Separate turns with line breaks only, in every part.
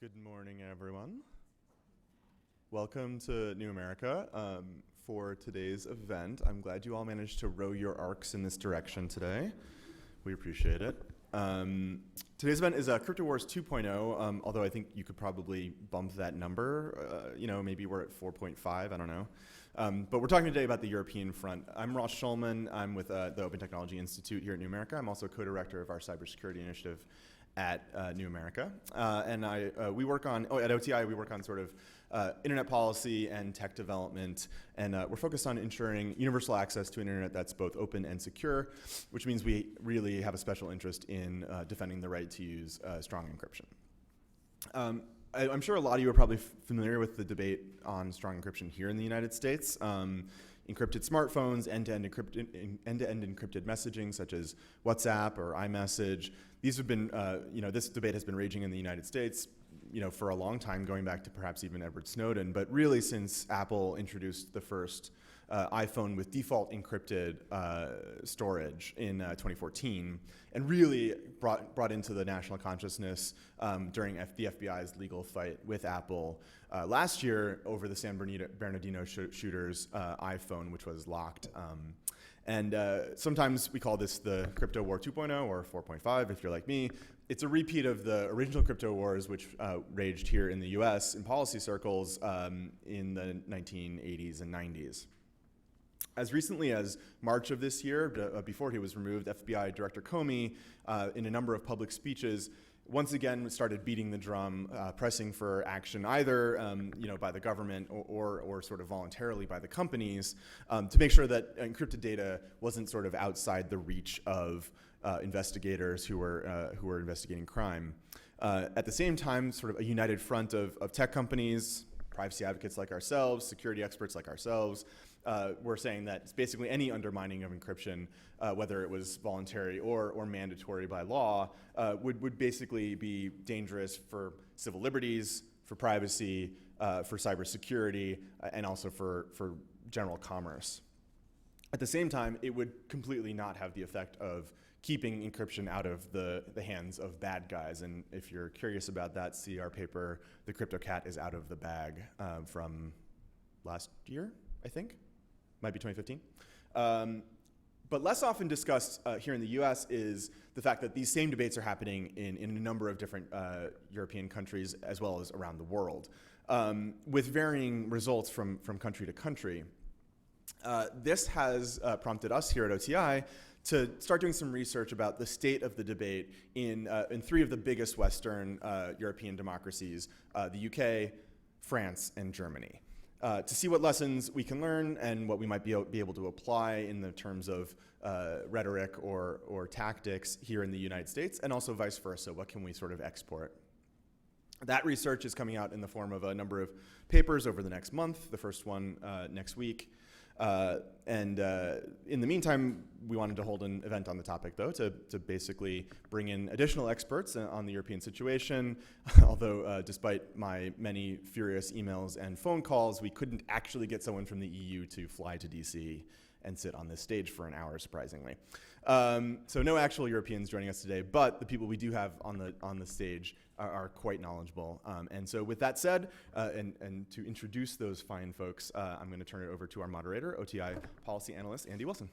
Good morning, everyone. Welcome to New America. For today's event, I'm glad you all managed to row your arcs in this direction today. We appreciate it. Today's event is Crypto Wars 2.0, although I think you could probably bump that number. Maybe we're at 4.5, I don't know. But we're talking today about the European front. I'm Ross Schulman. I'm with the Open Technology Institute here at New America. I'm also co-director of our cybersecurity initiative at New America. We work on, at OTI, we work on sort of internet policy and tech development, and we're focused on ensuring universal access to an internet that's both open and secure, which means we really have a special interest in defending the right to use strong encryption. I'm sure a lot of you are probably familiar with the debate on strong encryption here in the United States. Encrypted smartphones, end-to-end encrypted messaging such as WhatsApp or iMessage. These have been, this debate has been raging in the United States, for a long time, going back to perhaps even Edward Snowden, but really since Apple introduced the first iPhone with default encrypted storage in 2014, and really brought into the national consciousness during the FBI's legal fight with Apple last year over the San Bernardino shooter's iPhone, which was locked. Sometimes we call this the Crypto War 2.0 or 4.5 if you're like me. It's a repeat of the original crypto wars, which raged here in the US in policy circles in the 1980s and 90s. As recently as March of this year, before he was removed, FBI Director Comey, in a number of public speeches, once again started beating the drum, pressing for action either by the government or sort of voluntarily by the companies to make sure that encrypted data wasn't sort of outside the reach of investigators who were investigating crime. At the same time, sort of a united front of tech companies, privacy advocates like ourselves, security experts like ourselves, we're saying that basically any undermining of encryption, whether it was voluntary or mandatory by law, would basically be dangerous for civil liberties, for privacy, for cybersecurity, and also for general commerce. At the same time, it would completely not have the effect of keeping encryption out of the hands of bad guys. And if you're curious about that, see our paper, The Crypto Cat is Out of the Bag, from last year, I think. Might be 2015. But less often discussed here in the US is the fact that these same debates are happening in a number of different European countries as well as around the world, with varying results from country to country. This has prompted us here at OTI to start doing some research about the state of the debate in three of the biggest Western European democracies, the UK, France, and Germany. To see what lessons we can learn and what we might be able to apply in the terms of rhetoric or tactics here in the United States, and also vice versa. What can we sort of export? That research is coming out in the form of a number of papers over the next month, the first one next week. In the meantime, we wanted to hold an event on the topic, though, to basically bring in additional experts on the European situation. Although, despite my many furious emails and phone calls, we couldn't actually get someone from the EU to fly to DC and sit on this stage for an hour, surprisingly. So no actual Europeans joining us today, but the people we do have on the stage are quite knowledgeable. And so with that said, and to introduce those fine folks, I'm going to turn it over to our moderator, OTI policy analyst, Andi Wilson.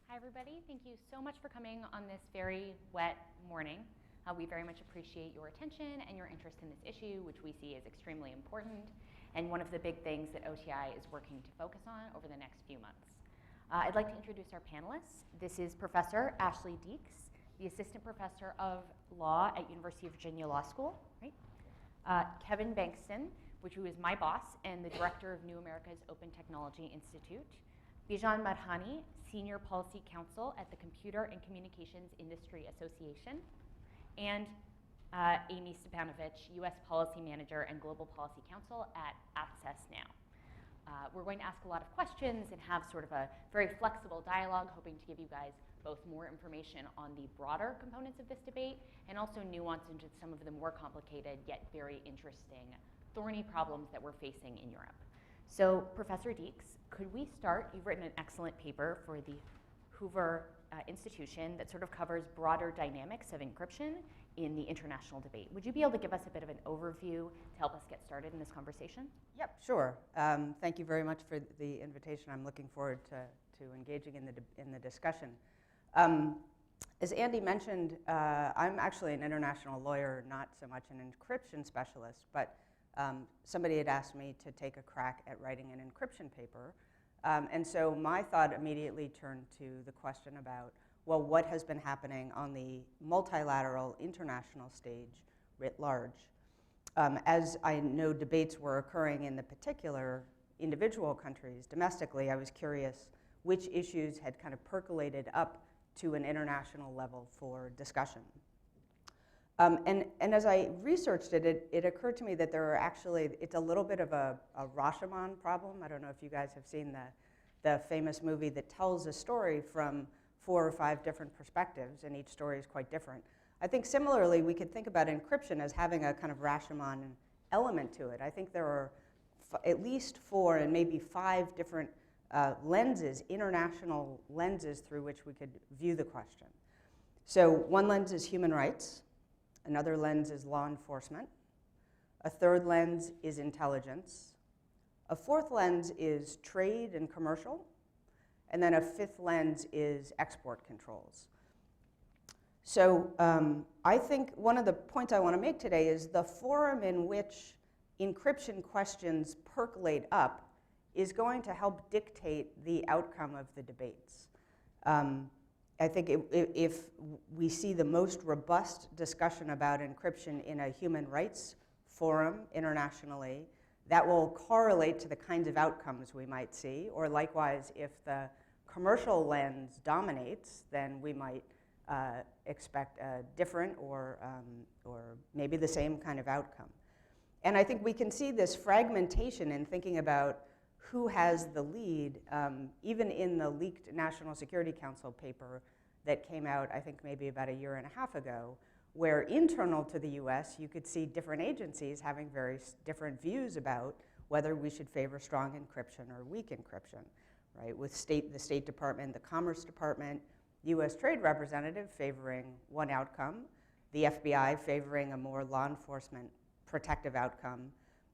Hi, everybody. Thank you so much for coming on this very wet morning. We very much appreciate your attention and your interest in this issue, which we see as extremely important, and one of the big things that OTI is working to focus on over the next few months. I'd like to introduce our panelists. This is Professor Ashley Deeks, the Assistant Professor of Law at University of Virginia Law School, right? Kevin Bankston, who is my boss and the Director of New America's Open Technology Institute. Bijan Madhani, Senior Policy Counsel at the Computer and Communications Industry Association. And Amie Stepanovich, US Policy Manager and Global Policy Counsel at Access Now. We're going to ask a lot of questions and have sort of a very flexible dialogue, hoping to give you guys both more information on the broader components of this debate and also nuance into some of the more complicated yet very interesting, thorny problems that we're facing in Europe. So, Professor Deeks, could we start? You've written an excellent paper for the Hoover institution that sort of covers broader dynamics of encryption in the international debate. Would you be able to give us a bit of an overview to help us get started in this conversation?
Yep, sure. Thank you very much for the invitation. I'm looking forward to engaging in the discussion. As Andy mentioned, I'm actually an international lawyer, not so much an encryption specialist, but somebody had asked me to take a crack at writing an encryption paper. And so my thought immediately turned to the question about, well, what has been happening on the multilateral international stage writ large? As I know debates were occurring in the particular individual countries domestically, I was curious which issues had kind of percolated up to an international level for discussion. And as I researched it, it occurred to me that there are actually, it's a little bit of a Rashomon problem. I don't know if you guys have seen the famous movie that tells a story from 4 or 5 different perspectives, and each story is quite different. I think similarly, we could think about encryption as having a kind of Rashomon element to it. I think there are at least 4 and maybe 5 different lenses, international lenses through which we could view the question. So one lens is human rights. Another lens is law enforcement. A third lens is intelligence. A fourth lens is trade and commercial. And then a fifth lens is export controls. So I think one of the points I want to make today is the forum in which encryption questions percolate up is going to help dictate the outcome of the debates. I think if we see the most robust discussion about encryption in a human rights forum internationally, that will correlate to the kinds of outcomes we might see. Or likewise, if the commercial lens dominates, then we might expect a different or maybe the same kind of outcome. And I think we can see this fragmentation in thinking about who has the lead, even in the leaked National Security Council paper that came out, I think maybe about 1.5 years ago, where internal to the US, you could see different agencies having very different views about whether we should favor strong encryption or weak encryption, right? With the State Department, the Commerce Department, US Trade Representative favoring one outcome, the FBI favoring a more law enforcement protective outcome.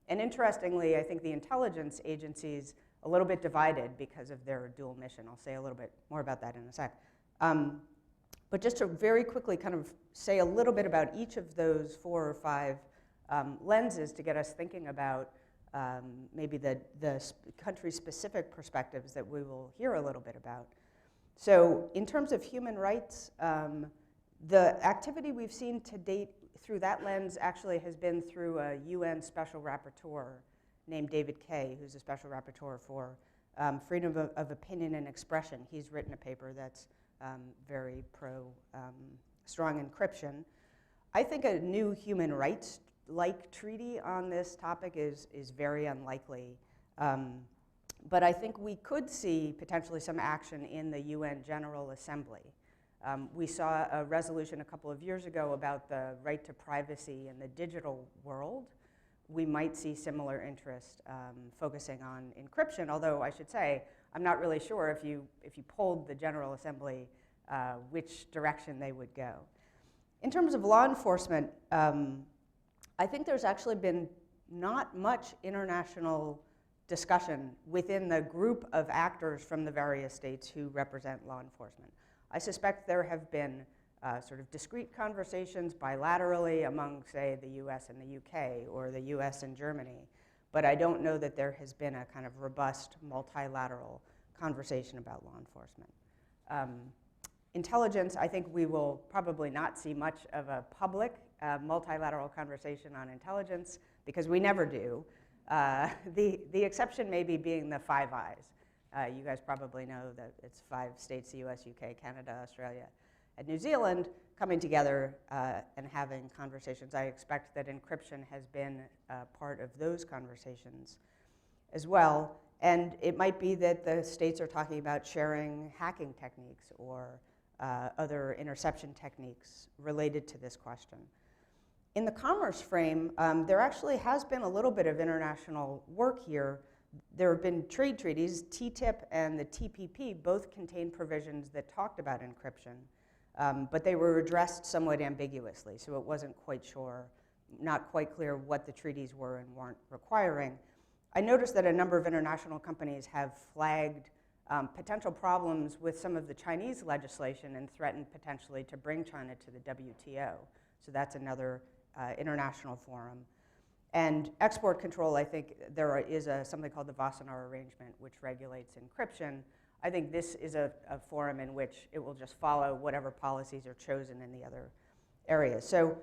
And interestingly, I think the intelligence agencies a little bit divided because of their dual mission. I'll say a little bit more about that in a sec. But just to very quickly kind of say a little bit about each of those 4 or 5 lenses to get us thinking about maybe the country-specific perspectives that we will hear a little bit about. So in terms of human rights, the activity we've seen to date through that lens actually has been through a UN special rapporteur named David Kaye, who's a special rapporteur for freedom of opinion and expression. He's written a paper that's very pro strong encryption. I think a new human rights-like treaty on this topic is very unlikely. But I think we could see potentially some action in the UN General Assembly. We saw a resolution a couple of years ago about the right to privacy in the digital world. We might see similar interest focusing on encryption, although I should say, I'm not really sure if you polled the General Assembly which direction they would go. In terms of law enforcement, I think there's actually been not much international discussion within the group of actors from the various states who represent law enforcement. I suspect there have been sort of discrete conversations bilaterally among, say, the US and the UK or the US and Germany, but I don't know that there has been a kind of robust multilateral conversation about law enforcement. Intelligence, I think we will probably not see much of a public multilateral conversation on intelligence because we never do. The exception maybe being the Five Eyes. You guys probably know that it's 5 states, the US, UK, Canada, Australia, and New Zealand coming together and having conversations. I expect that encryption has been part of those conversations as well. And it might be that the states are talking about sharing hacking techniques or other interception techniques related to this question. In the commerce frame, there actually has been a little bit of international work here, There have been trade treaties, TTIP and the TPP both contained provisions that talked about encryption, but they were addressed somewhat ambiguously, so it wasn't not quite clear what the treaties were and weren't requiring. I noticed that a number of international companies have flagged potential problems with some of the Chinese legislation and threatened potentially to bring China to the WTO. So that's another international forum. And export control, I think there is something called the Wassenaar Arrangement, which regulates encryption. I think this is a forum in which it will just follow whatever policies are chosen in the other areas. So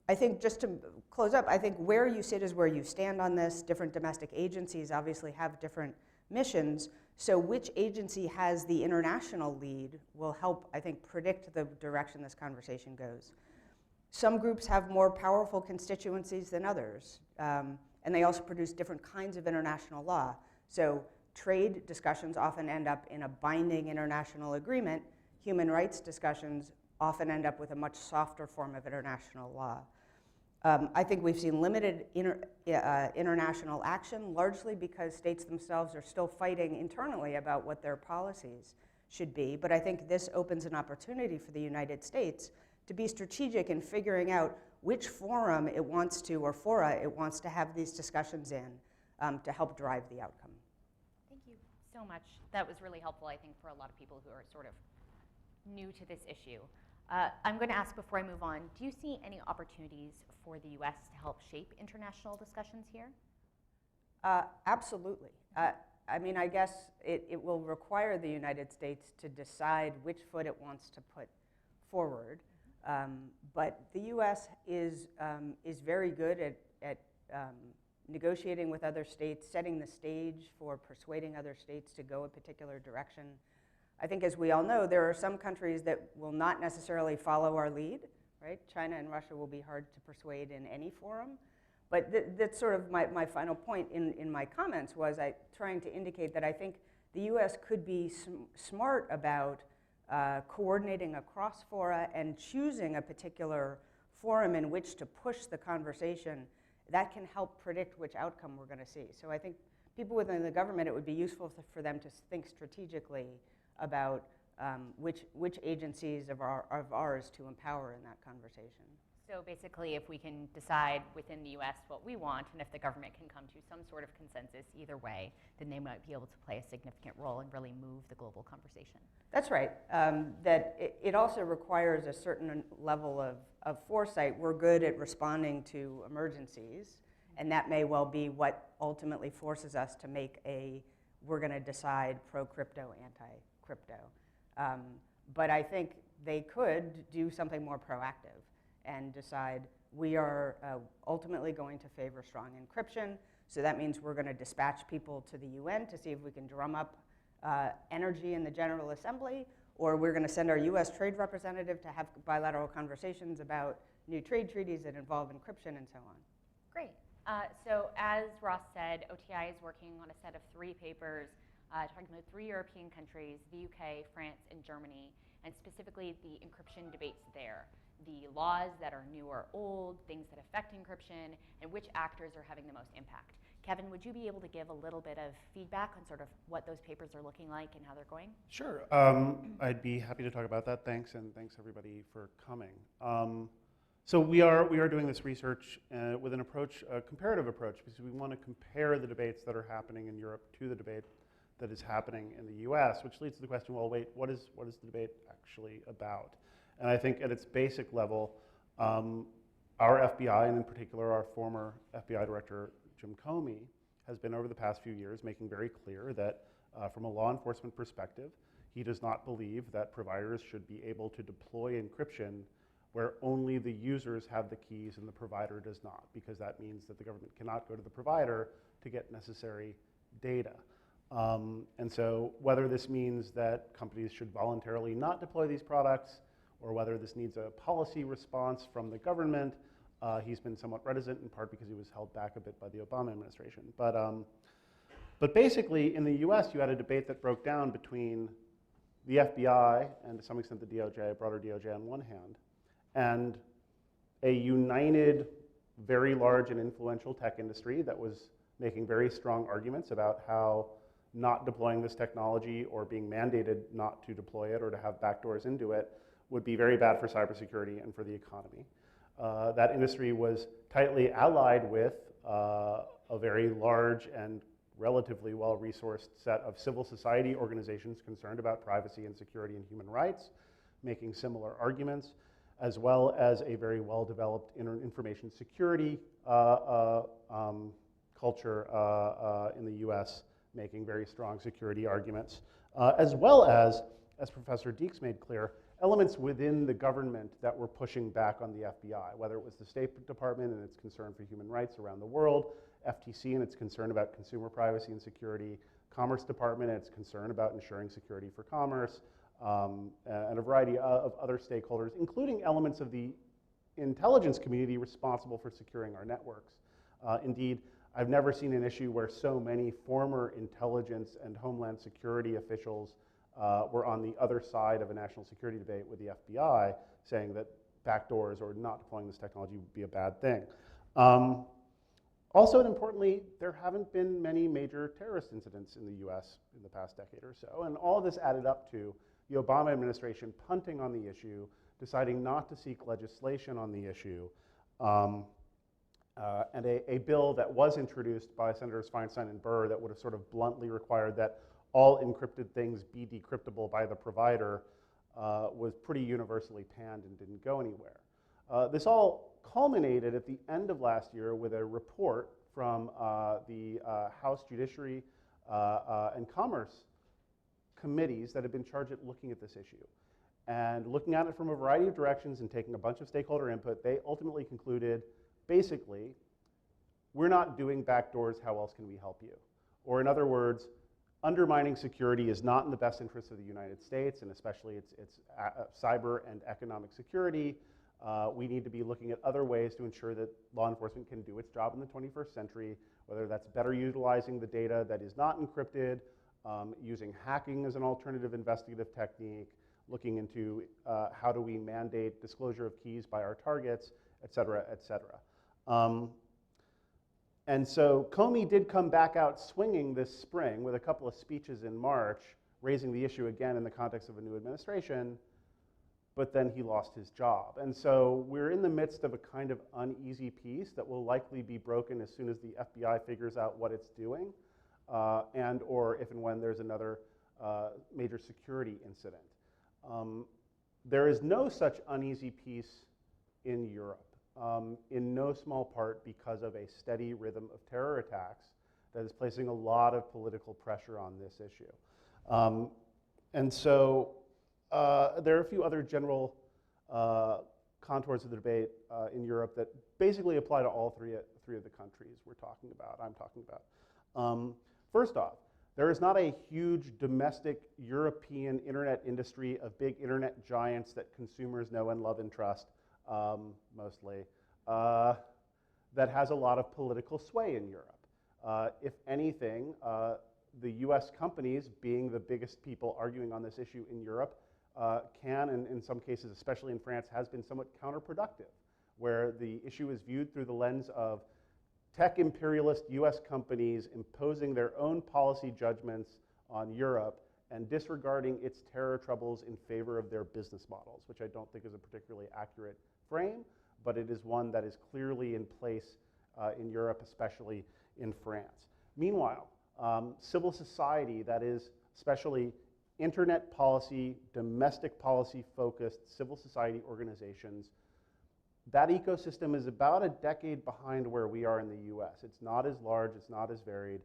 I think just to close up, I think where you sit is where you stand on this. Different domestic agencies obviously have different missions. So which agency has the international lead will help, I think, predict the direction this conversation goes. Some groups have more powerful constituencies than others, and they also produce different kinds of international law. So trade discussions often end up in a binding international agreement. Human rights discussions often end up with a much softer form of international law. I think we've seen limited international action, largely because states themselves are still fighting internally about what their policies should be. But I think this opens an opportunity for the United States to be strategic in figuring out which forum it wants to, or fora it wants to have these discussions in to help drive the outcome.
Thank you so much. That was really helpful, I think, for a lot of people who are sort of new to this issue. I'm going to ask before I move on, do you see any opportunities for the US to help shape international discussions here?
Absolutely. I mean, I guess it will require the United States to decide which foot it wants to put forward. But the US is very good at negotiating with other states, setting the stage for persuading other states to go a particular direction. I think, as we all know, there are some countries that will not necessarily follow our lead, right? China and Russia will be hard to persuade in any forum. But that's sort of my final point in my comments was trying to indicate that I think the US could be smart about coordinating across fora and choosing a particular forum in which to push the conversation. That can help predict which outcome we're going to see. So I think people within the government, it would be useful for them to think strategically about which agencies of ours to empower in that conversation.
So basically, if we can decide within the US what we want, and if the government can come to some sort of consensus either way, then they might be able to play a significant role and really move the global conversation.
That's right. That it also requires a certain level of foresight. We're good at responding to emergencies, and that may well be what ultimately forces us to make we're going to decide pro-crypto, anti-crypto. But I think they could do something more proactive and decide we are ultimately going to favor strong encryption. So that means we're going to dispatch people to the UN to see if we can drum up energy in the General Assembly, or we're going to send our US trade representative to have bilateral conversations about new trade treaties that involve encryption and so on.
Great. So as Ross said, OTI is working on a set of 3 papers talking about 3 European countries, the UK, France, and Germany, and specifically the encryption debates there. The laws that are new or old, things that affect encryption, and which actors are having the most impact. Kevin, would you be able to give a little bit of feedback on sort of what those papers are looking like and how they're going?
Sure. I'd be happy to talk about that. Thanks, and thanks everybody for coming. So we are doing this research with an approach, a comparative approach, because we want to compare the debates that are happening in Europe to the debate that is happening in the US, which leads to the question, well, wait, what is the debate actually about? And I think at its basic level, our FBI, and in particular our former FBI director, Jim Comey, has been over the past few years making very clear that from a law enforcement perspective, he does not believe that providers should be able to deploy encryption where only the users have the keys and the provider does not, because that means that the government cannot go to the provider to get necessary data. And so whether this means that companies should voluntarily not deploy these products, or whether this needs a policy response from the government, he's been somewhat reticent, in part because he was held back a bit by the Obama administration. But basically, in the US, you had a debate that broke down between the FBI and to some extent the DOJ, broader DOJ on one hand, and a united, very large and influential tech industry that was making very strong arguments about how not deploying this technology or being mandated not to deploy it or to have backdoors into it would be very bad for cybersecurity and for the economy. That industry was tightly allied with a very large and relatively well-resourced set of civil society organizations concerned about privacy and security and human rights, making similar arguments, as well as a very well-developed information security culture in the US, making very strong security arguments, as well as Professor Deeks made clear, elements within the government that were pushing back on the FBI, whether it was the State Department and its concern for human rights around the world, FTC and its concern about consumer privacy and security, Commerce Department and its concern about ensuring security for commerce, and a variety of other stakeholders, including elements of the intelligence community responsible for securing our networks. Indeed, I've never seen an issue where so many former intelligence and homeland security officials were on the other side of a national security debate with the FBI, saying that backdoors or not deploying this technology would be a bad thing. Also, and importantly, there haven't been many major terrorist incidents in the US in the past decade or so, and all of this added up to the Obama administration punting on the issue, deciding not to seek legislation on the issue, and a bill that was introduced by Senators Feinstein and Burr that would have sort of bluntly required that all encrypted things be decryptable by the provider was pretty universally panned and didn't go anywhere. This all culminated at the end of last year with a report from the House Judiciary and Commerce committees that have been charged at looking at this issue. And looking at it from a variety of directions and taking a bunch of stakeholder input, they ultimately concluded, basically, we're not doing backdoors, how else can we help you? Or in other words, undermining security is not in the best interest of the United States, and especially its cyber and economic security. We need to be looking at other ways to ensure that law enforcement can do its job in the 21st century, whether that's better utilizing the data that is not encrypted, using hacking as an alternative investigative technique, looking into how do we mandate disclosure of keys by our targets, et cetera, et cetera. And so Comey did come back out swinging this spring with a couple of speeches in March, raising the issue again in the context of a new administration, but then he lost his job. And so we're in the midst of a kind of uneasy peace that will likely be broken as soon as the FBI figures out what it's doing, and or if and when there's another major security incident. There is no such uneasy peace in Europe. In no small part because of a steady rhythm of terror attacks that is placing a lot of political pressure on this issue. And so there are a few other general contours of the debate in Europe that basically apply to all three of the countries I'm talking about. First off, there is not a huge domestic European internet industry of big internet giants that consumers know and love and trust, mostly, that has a lot of political sway in Europe. If anything, the US companies, being the biggest people arguing on this issue in Europe, can, and in some cases, especially in France, has been somewhat counterproductive, where the issue is viewed through the lens of tech imperialist US companies imposing their own policy judgments on Europe and disregarding its terror troubles in favor of their business models, which I don't think is a particularly accurate frame, but it is one that is clearly in place in Europe, especially in France. Meanwhile, civil society, that is especially internet policy, domestic policy focused civil society organizations, that ecosystem is about a decade behind where we are in the US. It's not as large, it's not as varied,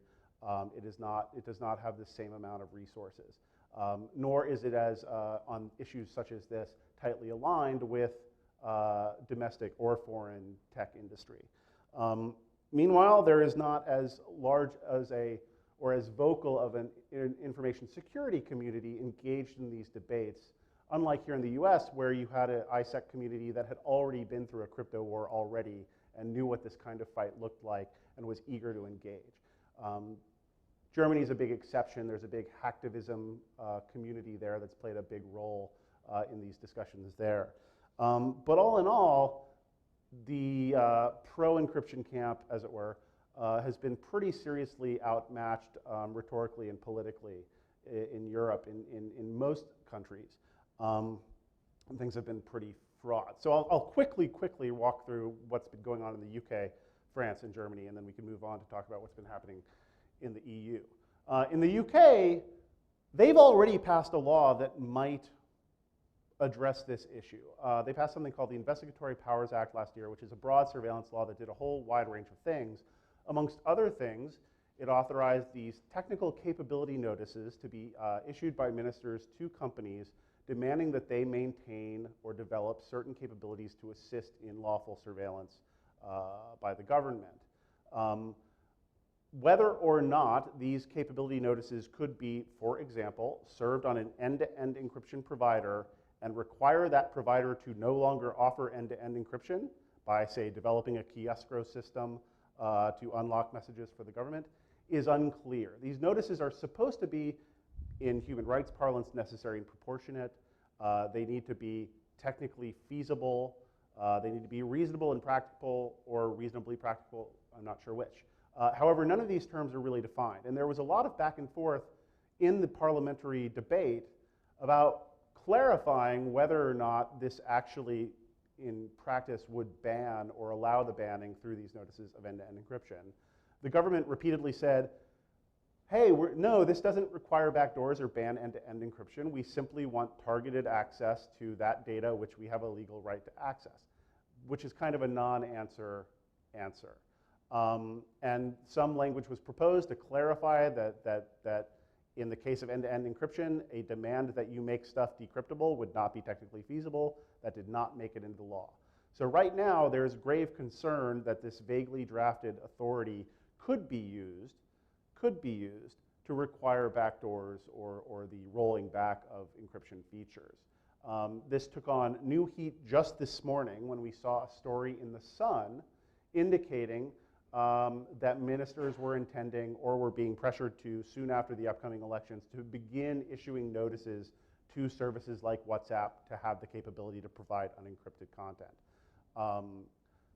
it does not have the same amount of resources, nor is it as, on issues such as this, tightly aligned with domestic or foreign tech industry. Meanwhile, there is not as large as or as vocal of an information security community engaged in these debates, unlike here in the US, where you had an ISEC community that had already been through a crypto war already and knew what this kind of fight looked like and was eager to engage. Germany is a big exception. There's a big hacktivism community there that's played a big role in these discussions there. But all in all, the pro-encryption camp, as it were, has been pretty seriously outmatched rhetorically and politically in Europe, in most countries. And things have been pretty fraught. So I'll quickly walk through what's been going on in the UK, France, and Germany, and then we can move on to talk about what's been happening in the EU. In the UK, they've already passed a law that might address this issue. They passed something called the Investigatory Powers Act last year, which is a broad surveillance law that did a whole wide range of things. Amongst other things, it authorized these technical capability notices to be issued by ministers to companies demanding that they maintain or develop certain capabilities to assist in lawful surveillance by the government. Whether or not these capability notices could be, for example, served on an end-to-end encryption provider and require that provider to no longer offer end-to-end encryption by, say, developing a key escrow system to unlock messages for the government, is unclear. These notices are supposed to be, in human rights parlance, necessary and proportionate. They need to be technically feasible. They need to be reasonable and practical, or reasonably practical, I'm not sure which. However, none of these terms are really defined. And there was a lot of back and forth in the parliamentary debate about clarifying whether or not this actually, in practice, would ban or allow the banning through these notices of end-to-end encryption. The government repeatedly said, hey, no, this doesn't require backdoors or ban end-to-end encryption. We simply want targeted access to that data which we have a legal right to access, which is kind of a non-answer answer. And some language was proposed to clarify that in the case of end-to-end encryption, a demand that you make stuff decryptable would not be technically feasible. That did not make it into the law. So right now, there's grave concern that this vaguely drafted authority could be used to require backdoors or the rolling back of encryption features. This took on new heat just this morning when we saw a story in The Sun indicating that ministers were intending or were being pressured to, soon after the upcoming elections, to begin issuing notices to services like WhatsApp to have the capability to provide unencrypted content.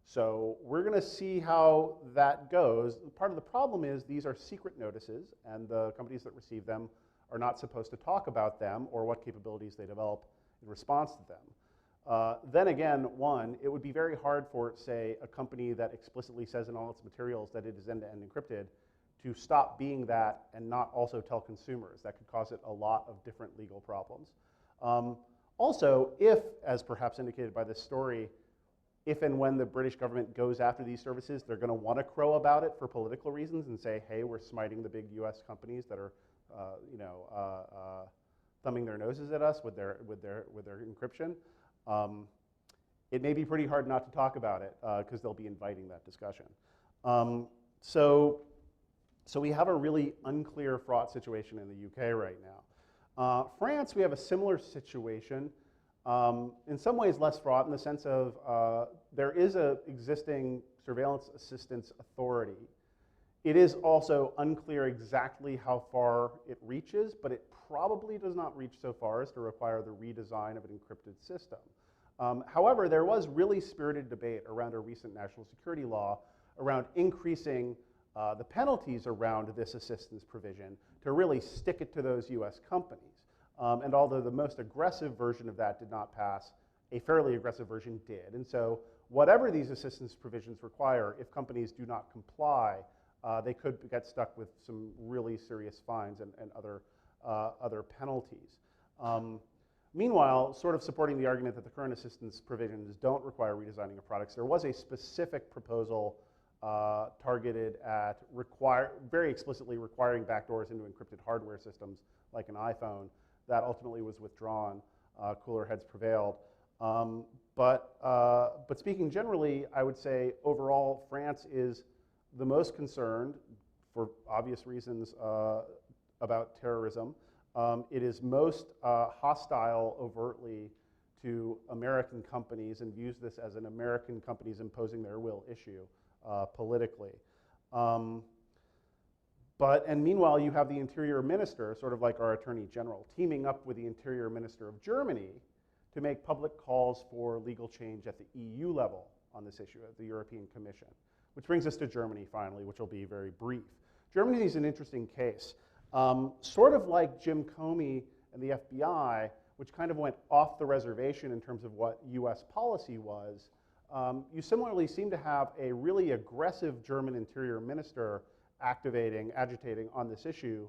So we're going to see how that goes. Part of the problem is these are secret notices, and the companies that receive them are not supposed to talk about them or what capabilities they develop in response to them. Then again, it would be very hard for, say, a company that explicitly says in all its materials that it is end-to-end encrypted to stop being that and not also tell consumers. That could cause it a lot of different legal problems. Also, if, as perhaps indicated by this story, if and when the British government goes after these services, they're going to want to crow about it for political reasons and say, hey, we're smiting the big US companies that are thumbing their noses at us with their encryption. It may be pretty hard not to talk about it because they'll be inviting that discussion. So we have a really unclear, fraught situation in the UK right now. France, we have a similar situation. In some ways less fraught in the sense of there is an existing surveillance assistance authority. It is also unclear exactly how far it reaches, but it probably does not reach so far as to require the redesign of an encrypted system. However, there was really spirited debate around a recent national security law around increasing the penalties around this assistance provision to really stick it to those US companies. And although the most aggressive version of that did not pass, a fairly aggressive version did. And so whatever these assistance provisions require, if companies do not comply, they could get stuck with some really serious fines and other penalties. Meanwhile, sort of supporting the argument that the current assistance provisions don't require redesigning of products, there was a specific proposal targeted at very explicitly requiring backdoors into encrypted hardware systems like an iPhone. That ultimately was withdrawn. Cooler heads prevailed. But speaking generally, I would say overall, France is the most concerned, for obvious reasons, about terrorism. It is most hostile overtly to American companies and views this as an American companies imposing their will issue politically. And meanwhile, you have the Interior Minister, sort of like our Attorney General, teaming up with the Interior Minister of Germany to make public calls for legal change at the EU level on this issue, at the European Commission, Which brings us to Germany, finally, which will be very brief. Germany is an interesting case. Sort of like Jim Comey and the FBI, which kind of went off the reservation in terms of what US policy was, you similarly seem to have a really aggressive German interior minister agitating on this issue,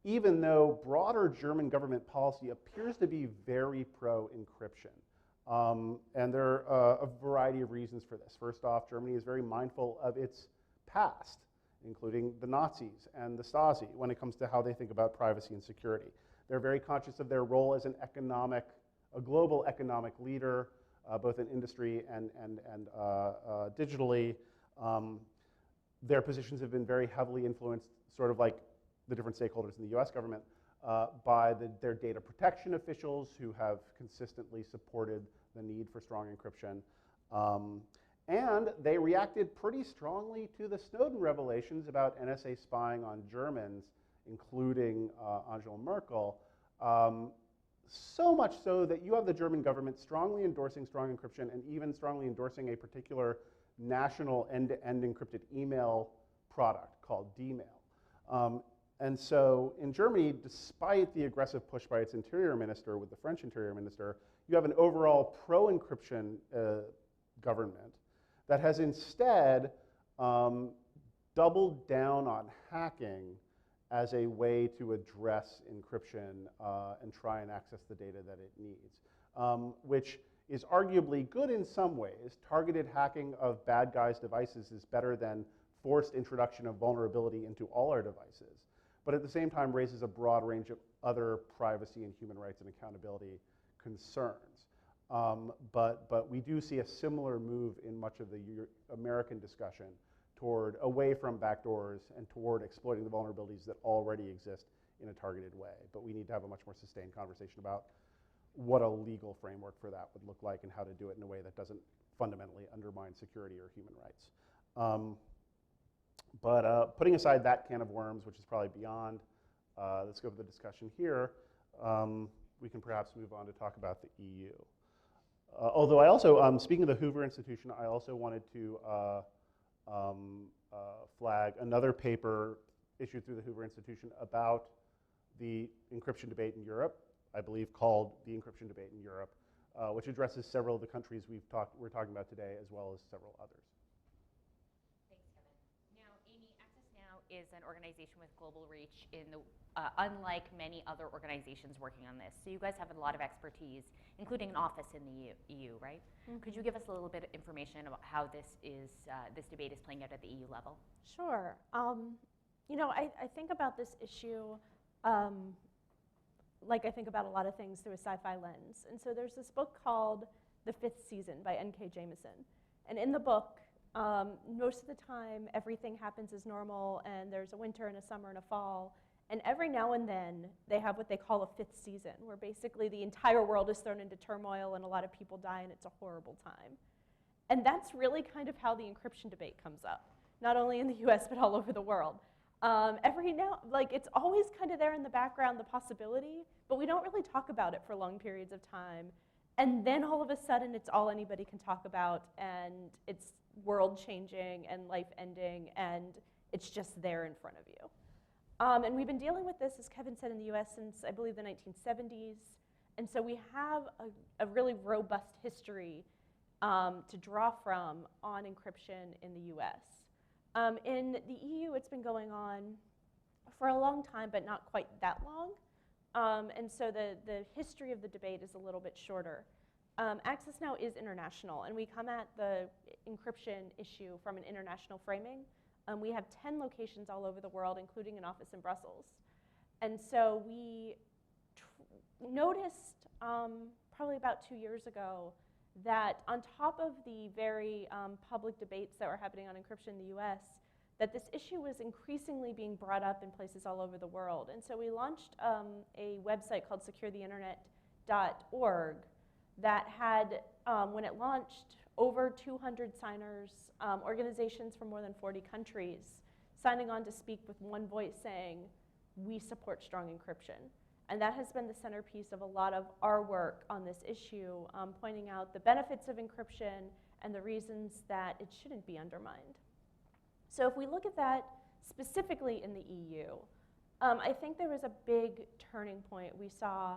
even though broader German government policy appears to be very pro-encryption. And there are a variety of reasons for this. First off, Germany is very mindful of its past, including the Nazis and the Stasi, when it comes to how they think about privacy and security. They're very conscious of their role as a global economic leader, both in industry and digitally. Their positions have been very heavily influenced, sort of like the different stakeholders in the US government, by their data protection officials who have consistently supported the need for strong encryption. And they reacted pretty strongly to the Snowden revelations about NSA spying on Germans, including Angela Merkel. So much so that you have the German government strongly endorsing strong encryption and even strongly endorsing a particular national end-to-end encrypted email product called Dmail. And so in Germany, despite the aggressive push by its interior minister with the French interior minister, you have an overall pro-encryption government that has instead doubled down on hacking as a way to address encryption and try and access the data that it needs, which is arguably good in some ways. Targeted hacking of bad guys' devices is better than forced introduction of vulnerability into all our devices, but at the same time raises a broad range of other privacy and human rights and accountability concerns. But we do see a similar move in much of the American discussion toward away from backdoors and toward exploiting the vulnerabilities that already exist in a targeted way. But we need to have a much more sustained conversation about what a legal framework for that would look like and how to do it in a way that doesn't fundamentally undermine security or human rights. But putting aside that can of worms, which is probably beyond the scope of the discussion here, we can perhaps move on to talk about the EU. Although I also, speaking of the Hoover Institution, I also wanted to flag another paper issued through the Hoover Institution about the encryption debate in Europe, I believe called The Encryption Debate in Europe, which addresses several of the countries we're talking about today, as well as several others.
Thanks, Kevin. Now, Amie, Access Now is an organization with global reach in the, unlike many other organizations working on this. So you guys have a lot of expertise, including an office in the EU, right? Mm-hmm. Could you give us a little bit of information about how this debate is playing out at the EU level?
Sure. You know, I think about this issue like I think about a lot of things through a sci-fi lens. And so there's this book called The Fifth Season by N.K. Jemisin. And in the book, most of the time, everything happens as normal, and there's a winter and a summer and a fall. And every now and then, they have what they call a fifth season, where basically the entire world is thrown into turmoil and a lot of people die, and it's a horrible time. And that's really kind of how the encryption debate comes up, not only in the US, but all over the world. Every now, like, it's always kind of there in the background, the possibility, but we don't really talk about it for long periods of time. And then all of a sudden, it's all anybody can talk about, and it's world-changing and life-ending, and it's just there in front of you. And we've been dealing with this, as Kevin said, in the US since, I believe, the 1970s. And so we have a really robust history to draw from on encryption in the US. In the EU, it's been going on for a long time, but not quite that long. And so the history of the debate is a little bit shorter. Access Now is international, and we come at the encryption issue from an international framing. We have 10 locations all over the world, including an office in Brussels. And so we noticed probably about 2 years ago that on top of the very public debates that were happening on encryption in the US, that this issue was increasingly being brought up in places all over the world. And so we launched a website called securetheinternet.org that had, when it launched, over 200 signers, organizations from more than 40 countries, signing on to speak with one voice saying, we support strong encryption. And that has been the centerpiece of a lot of our work on this issue, pointing out the benefits of encryption and the reasons that it shouldn't be undermined. So if we look at that specifically in the EU, I think there was a big turning point we saw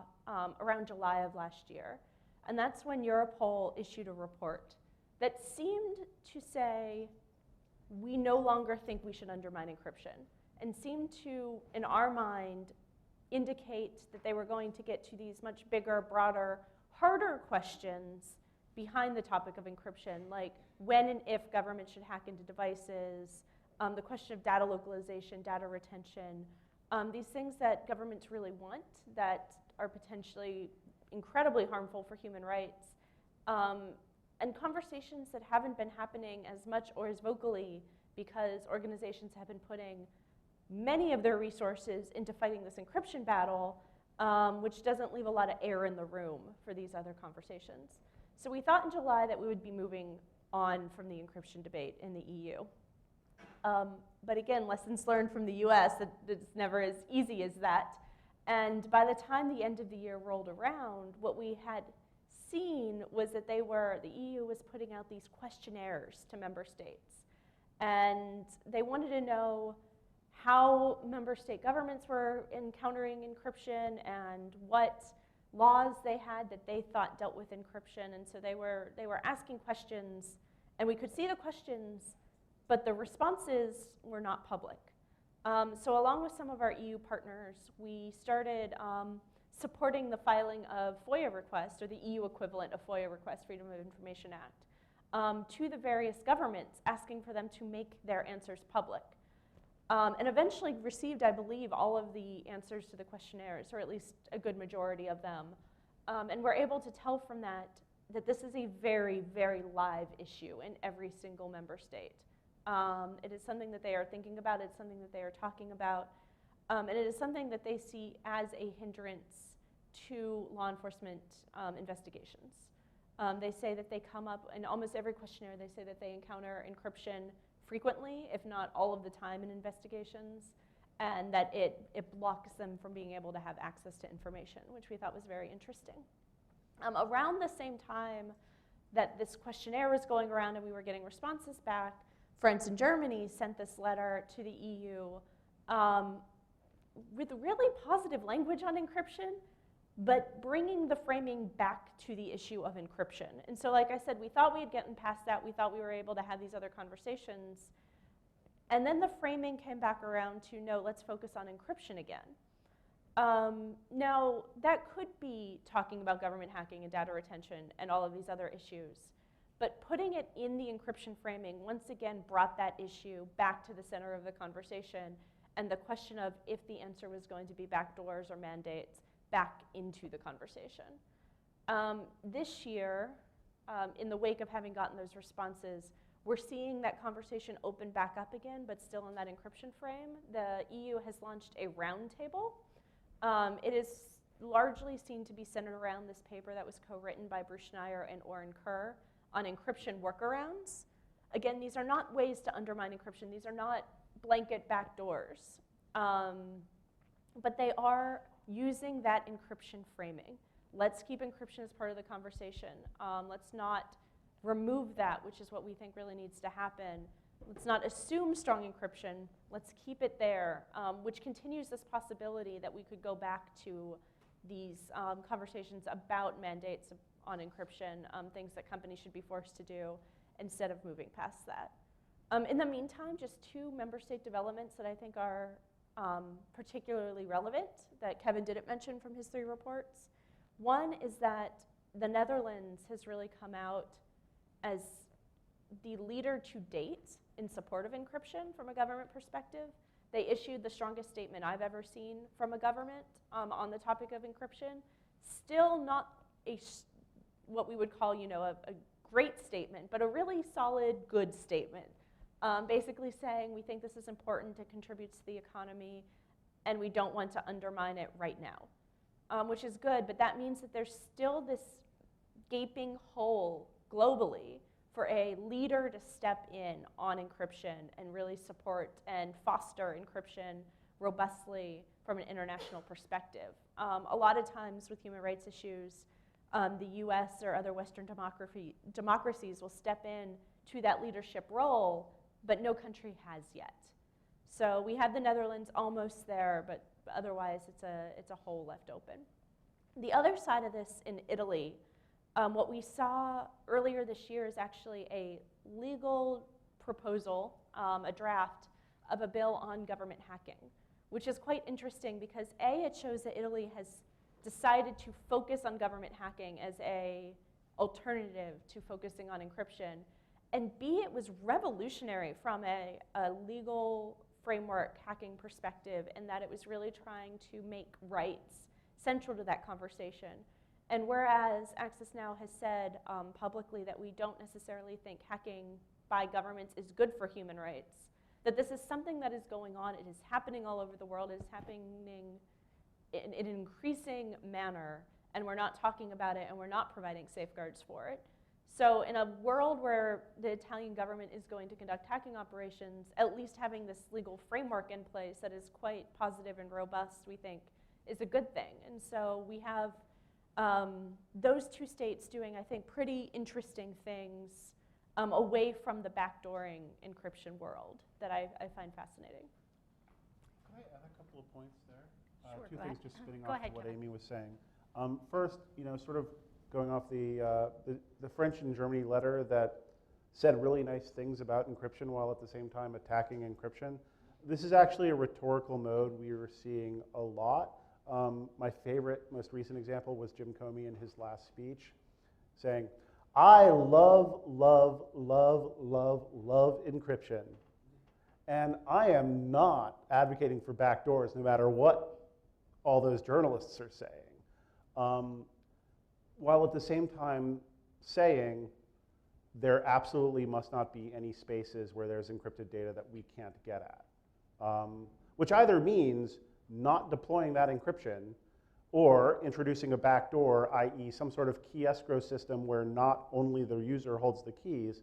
around July of last year, and that's when Europol issued a report that seemed to say, we no longer think we should undermine encryption, and seemed to, in our mind, indicate that they were going to get to these much bigger, broader, harder questions behind the topic of encryption, like when and if government should hack into devices, the question of data localization, data retention, these things that governments really want that are potentially incredibly harmful for human rights, and conversations that haven't been happening as much or as vocally because organizations have been putting many of their resources into fighting this encryption battle, which doesn't leave a lot of air in the room for these other conversations. So we thought in July that we would be moving on from the encryption debate in the EU. But again, lessons learned from the US, that it's never as easy as that. And by the time the end of the year rolled around, what we had seen was that the EU was putting out these questionnaires to member states. And they wanted to know how member state governments were encountering encryption and what laws they had that they thought dealt with encryption. And so they were asking questions, and we could see the questions, but the responses were not public. So along with some of our EU partners, we started supporting the filing of FOIA requests, or the EU equivalent of FOIA requests, Freedom of Information Act, to the various governments, asking for them to make their answers public. And eventually received, I believe, all of the answers to the questionnaires, or at least a good majority of them. And we're able to tell from that that this is a very, very live issue in every single member state. It is something that they are thinking about, it's something that they are talking about, and it is something that they see as a hindrance to law enforcement investigations. They say that they come up, in almost every questionnaire, they say that they encounter encryption frequently, if not all of the time in investigations, and that it blocks them from being able to have access to information, which we thought was very interesting. Around the same time that this questionnaire was going around and we were getting responses back, France and Germany sent this letter to the EU with really positive language on encryption, but bringing the framing back to the issue of encryption. And so like I said, we thought we had gotten past that. We thought we were able to have these other conversations. And then the framing came back around to, no, let's focus on encryption again. Now, that could be talking about government hacking and data retention and all of these other issues. But putting it in the encryption framing once again brought that issue back to the center of the conversation, and the question of if the answer was going to be backdoors or mandates back into the conversation. This year, in the wake of having gotten those responses, we're seeing that conversation open back up again, but still in that encryption frame. The EU has launched a roundtable. It is largely seen to be centered around this paper that was co-written by Bruce Schneier and Oren Kerr on encryption workarounds. Again, these are not ways to undermine encryption. These are not blanket backdoors. But they are using that encryption framing. Let's keep encryption as part of the conversation. Let's not remove that, which is what we think really needs to happen. Let's not assume strong encryption. Let's keep it there, which continues this possibility that we could go back to these conversations about mandates on encryption, things that companies should be forced to do, instead of moving past that. In the meantime, just two member state developments that I think are particularly relevant that Kevin didn't mention from his 3 reports. One is that the Netherlands has really come out as the leader to date in support of encryption from a government perspective. They issued the strongest statement I've ever seen from a government on the topic of encryption. Still not what we would call, a great statement, but a really solid, good statement. Basically saying we think this is important, it contributes to the economy, and we don't want to undermine it right now, which is good, but that means that there's still this gaping hole globally for a leader to step in on encryption and really support and foster encryption robustly from an international perspective. A lot of times with human rights issues, the US or other Western democracies will step in to that leadership role, but no country has yet. So we have the Netherlands almost there, but otherwise it's a hole left open. The other side of this in Italy, what we saw earlier this year is actually a legal proposal, a draft of a bill on government hacking, which is quite interesting because A, it shows that Italy has decided to focus on government hacking as a alternative to focusing on encryption, and B, it was revolutionary from a legal framework hacking perspective in that it was really trying to make rights central to that conversation. And whereas Access Now has said publicly that we don't necessarily think hacking by governments is good for human rights, that this is something that is going on, it is happening all over the world, it is happening in an increasing manner, and we're not talking about it and we're not providing safeguards for it. So in a world where the Italian government is going to conduct hacking operations, at least having this legal framework in place that is quite positive and robust, we think, is a good thing. And so we have those two states doing, I think, pretty interesting things away from the backdooring encryption world that I find fascinating.
Could I add a couple of points there?
Sure,
Two
go
things
ahead.
just spinning
Go
off
ahead,
of what
Kevin.
Amie was saying. First, sort of going off the French and Germany letter that said really nice things about encryption while at the same time attacking encryption. This is actually a rhetorical mode we are seeing a lot. My favorite, most recent example was Jim Comey in his last speech saying, I love, love, love, love, love encryption. And I am not advocating for backdoors no matter what all those journalists are saying. While at the same time saying there absolutely must not be any spaces where there's encrypted data that we can't get at. Which either means not deploying that encryption or introducing a backdoor, i.e. some sort of key escrow system where not only the user holds the keys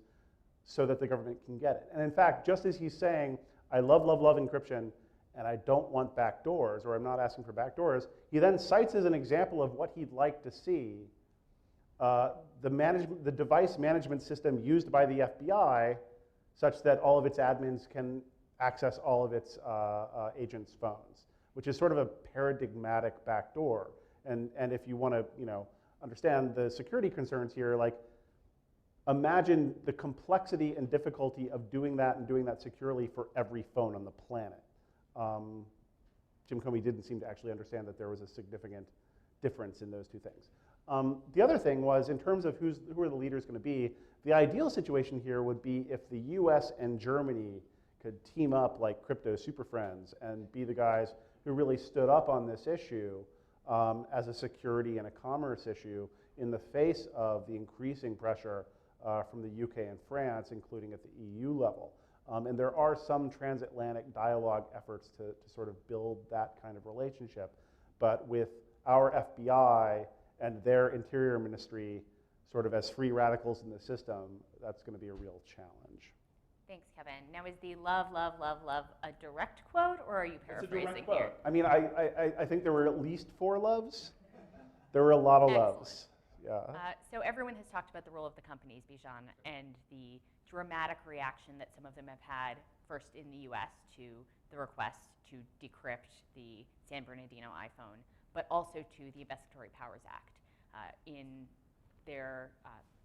so that the government can get it. And in fact, just as he's saying, I love, love, love encryption and I don't want backdoors, or I'm not asking for backdoors, he then cites as an example of what he'd like to see the device management system used by the FBI such that all of its admins can access all of its agents' phones, which is sort of a paradigmatic backdoor. And if you want to understand the security concerns here, like imagine the complexity and difficulty of doing that and doing that securely for every phone on the planet. Jim Comey didn't seem to actually understand that there was a significant difference in those two things. The other thing was, in terms of who are the leaders going to be, the ideal situation here would be if the US and Germany could team up like crypto super friends and be the guys who really stood up on this issue as a security and a commerce issue in the face of the increasing pressure from the UK and France, including at the EU level. And there are some transatlantic dialogue efforts to sort of build that kind of relationship. But with our FBI and their interior ministry sort of as free radicals in the system, that's going to be a real challenge.
Thanks, Kevin. Now, is the love, love, love, love a direct quote, or are you paraphrasing here?
I mean, I think there were at least 4 loves. There were a lot of
Excellent.
loves. Yeah.
So everyone has talked about the role of the companies, Bijan, and the dramatic reaction that some of them have had, first in the US to the request to decrypt the San Bernardino iPhone, but also to the Investigatory Powers Act. In their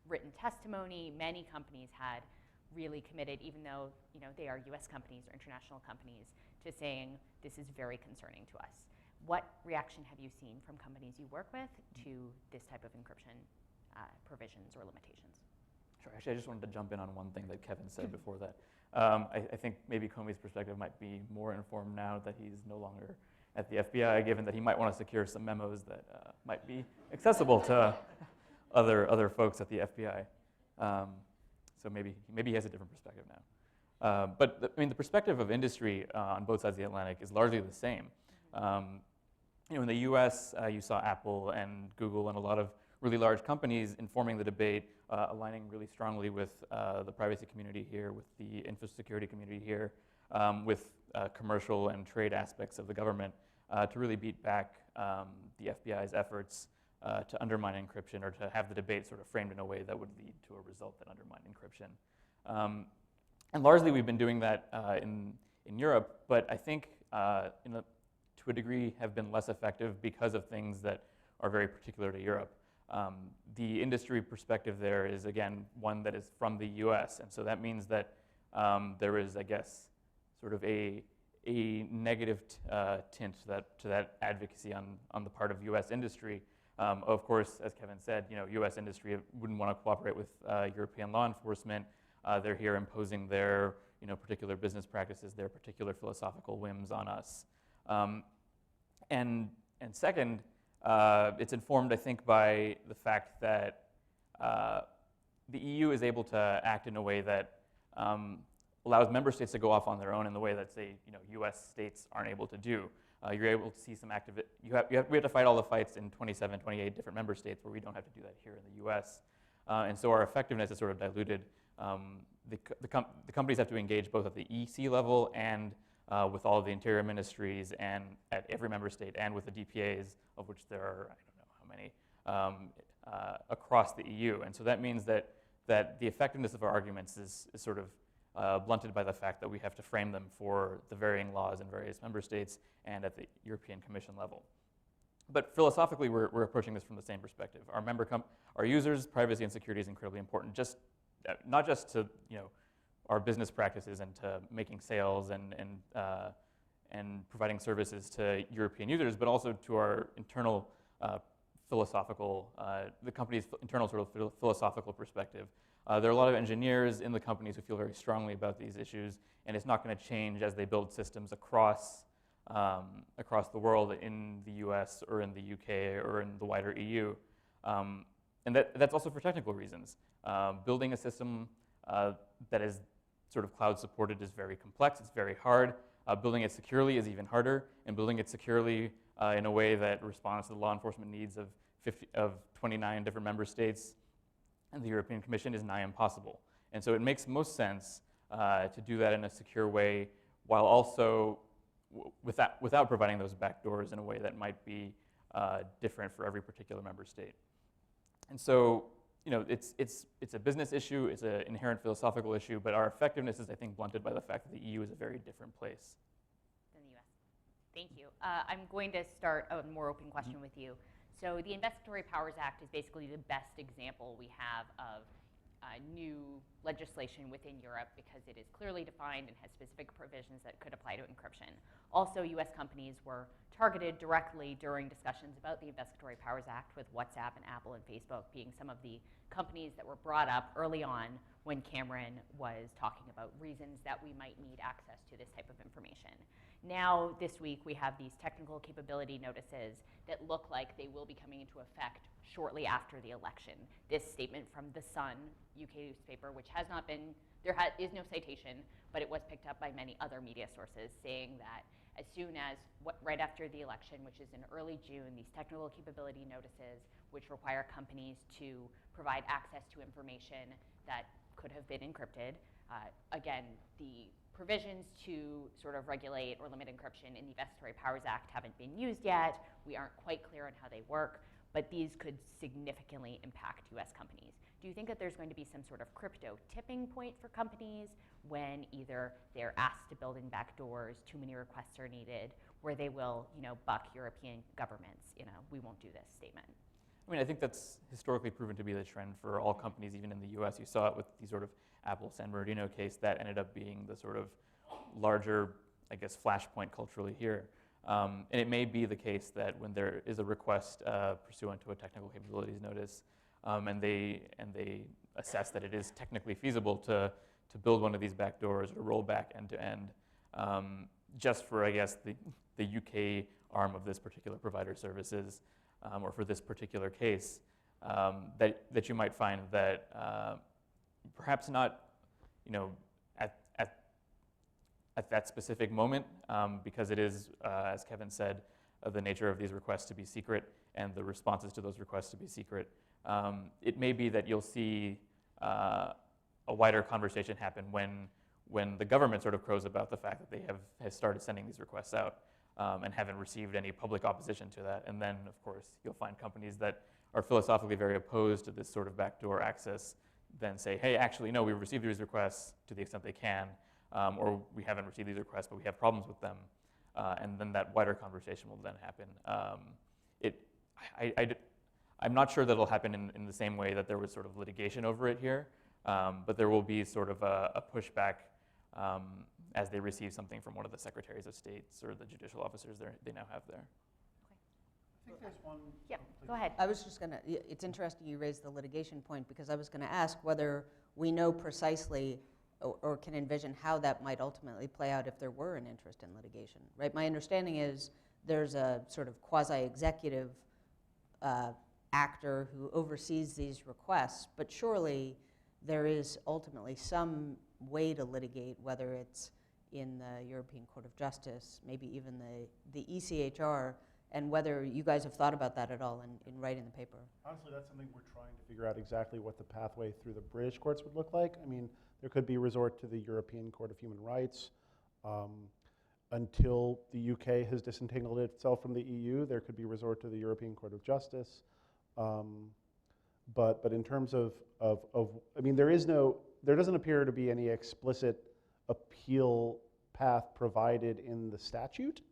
written testimony, many companies had really committed, even though they are US companies or international companies, to saying this is very concerning to us. What reaction have you seen from companies you work with to this type of encryption provisions or limitations?
Sure. Actually, I just wanted to jump in on one thing that Kevin said before that. I think maybe Comey's perspective might be more informed now that he's no longer at the FBI, given that he might want to secure some memos that might be accessible to other folks at the FBI. So maybe he has a different perspective now. But the perspective of industry on both sides of the Atlantic is largely the same. In the U.S., you saw Apple and Google and a lot of really large companies informing the debate, aligning really strongly with the privacy community here, with the infrastructure community here, with commercial and trade aspects of the government to really beat back the FBI's efforts to undermine encryption, or to have the debate sort of framed in a way that would lead to a result that undermined encryption. And largely we've been doing that in Europe, but I think to a degree have been less effective because of things that are very particular to Europe. The industry perspective there is, again, one that is from the US, and so that means that there is, I guess, sort of a negative tint to that advocacy on the part of US industry. Of course, as Kevin said, US industry wouldn't want to cooperate with European law enforcement. They're here imposing their particular business practices, their particular philosophical whims on us. And second, it's informed, I think, by the fact that the EU is able to act in a way that allows member states to go off on their own in the way that, say, U.S. states aren't able to do. You're able to see some active. We have to fight all the fights in 27, 28 different member states, where we don't have to do that here in the U.S. And so our effectiveness is sort of diluted. The companies have to engage both at the EC level and with all of the interior ministries and at every member state, and with the DPAs, of which there are, I don't know how many, across the EU. And so that means that the effectiveness of our arguments is sort of blunted by the fact that we have to frame them for the varying laws in various member states and at the European Commission level. But philosophically, we're approaching this from the same perspective. Our users' privacy and security is incredibly important, not just to our business practices and to making sales and providing services to European users, but also to our internal philosophical, the company's internal sort of philosophical perspective. There are a lot of engineers in the companies who feel very strongly about these issues, and it's not going to change as they build systems across the world, in the US or in the UK or in the wider EU. And that's also for technical reasons. Building a system that is sort of cloud supported is very complex, it's very hard. Building it securely is even harder, and building it securely in a way that responds to the law enforcement needs of 29 different member states and the European Commission is nigh impossible. And so it makes most sense to do that in a secure way, while also without providing those backdoors in a way that might be different for every particular member state. And so it's a business issue, it's an inherent philosophical issue, but our effectiveness is, I think, blunted by the fact that the EU is a very different place
than the US. Thank you. I'm going to start a more open question with you. So the Investigatory Powers Act is basically the best example we have of new legislation within Europe, because it is clearly defined and has specific provisions that could apply to encryption. Also, US companies were targeted directly during discussions about the Investigatory Powers Act, with WhatsApp and Apple and Facebook being some of the companies that were brought up early on when Cameron was talking about reasons that we might need access to this type of information. Now, this week, we have these technical capability notices that look like they will be coming into effect shortly after the election. This statement from The Sun, UK newspaper, which has not been, is no citation, but it was picked up by many other media sources, saying that as soon as, right after the election, which is in early June, these technical capability notices, which require companies to provide access to information that could have been encrypted. Again, the provisions to sort of regulate or limit encryption in the Investigatory Powers Act haven't been used yet. We aren't quite clear on how they work, but these could significantly impact US companies. Do you think that there's going to be some sort of crypto tipping point for companies when either they're asked to build in backdoors, too many requests are needed, where they will, buck European governments, we won't do this statement?
I mean, I think that's historically proven to be the trend for all companies, even in the US. You saw it with the sort of Apple San Bernardino case that ended up being the sort of larger, I guess, flashpoint culturally here. And it may be the case that when there is a request pursuant to a technical capabilities notice, and they assess that it is technically feasible to build one of these backdoors or roll back end to end, just for, I guess, the UK arm of this particular provider services, or for this particular case, that you might find that perhaps not, at that specific moment, because it is, as Kevin said, the nature of these requests to be secret and the responses to those requests to be secret. It may be that you'll see a wider conversation happen when the government sort of crows about the fact that they has started sending these requests out and haven't received any public opposition to that. And then, of course, you'll find companies that are philosophically very opposed to this sort of backdoor access then say, hey, actually, no, we received these requests to the extent they can, or we haven't received these requests, but we have problems with them. And then that wider conversation will then happen. I'm not sure that it'll happen in the same way that there was sort of litigation over it here, but there will be sort of a pushback as they receive something from one of the secretaries of states or the judicial officers they now have there.
I think there's one.
Yeah, go ahead.
I was just going to, it's interesting you raised the litigation point, because I was going to ask whether we know precisely or can envision how that might ultimately play out if there were an interest in litigation, right? My understanding is there's a sort of quasi-executive actor who oversees these requests, but surely there is ultimately some way to litigate, whether it's in the European Court of Justice, maybe even the ECHR, and whether you guys have thought about that at all in writing the paper.
Honestly, that's something we're trying to figure out exactly what the pathway through the British courts would look like. I mean, there could be resort to the European Court of Human Rights. Until the UK has disentangled itself from the EU, there could be resort to the European Court of Justice. But in terms of, I mean, there doesn't appear to be any explicit appeal path provided in the statute.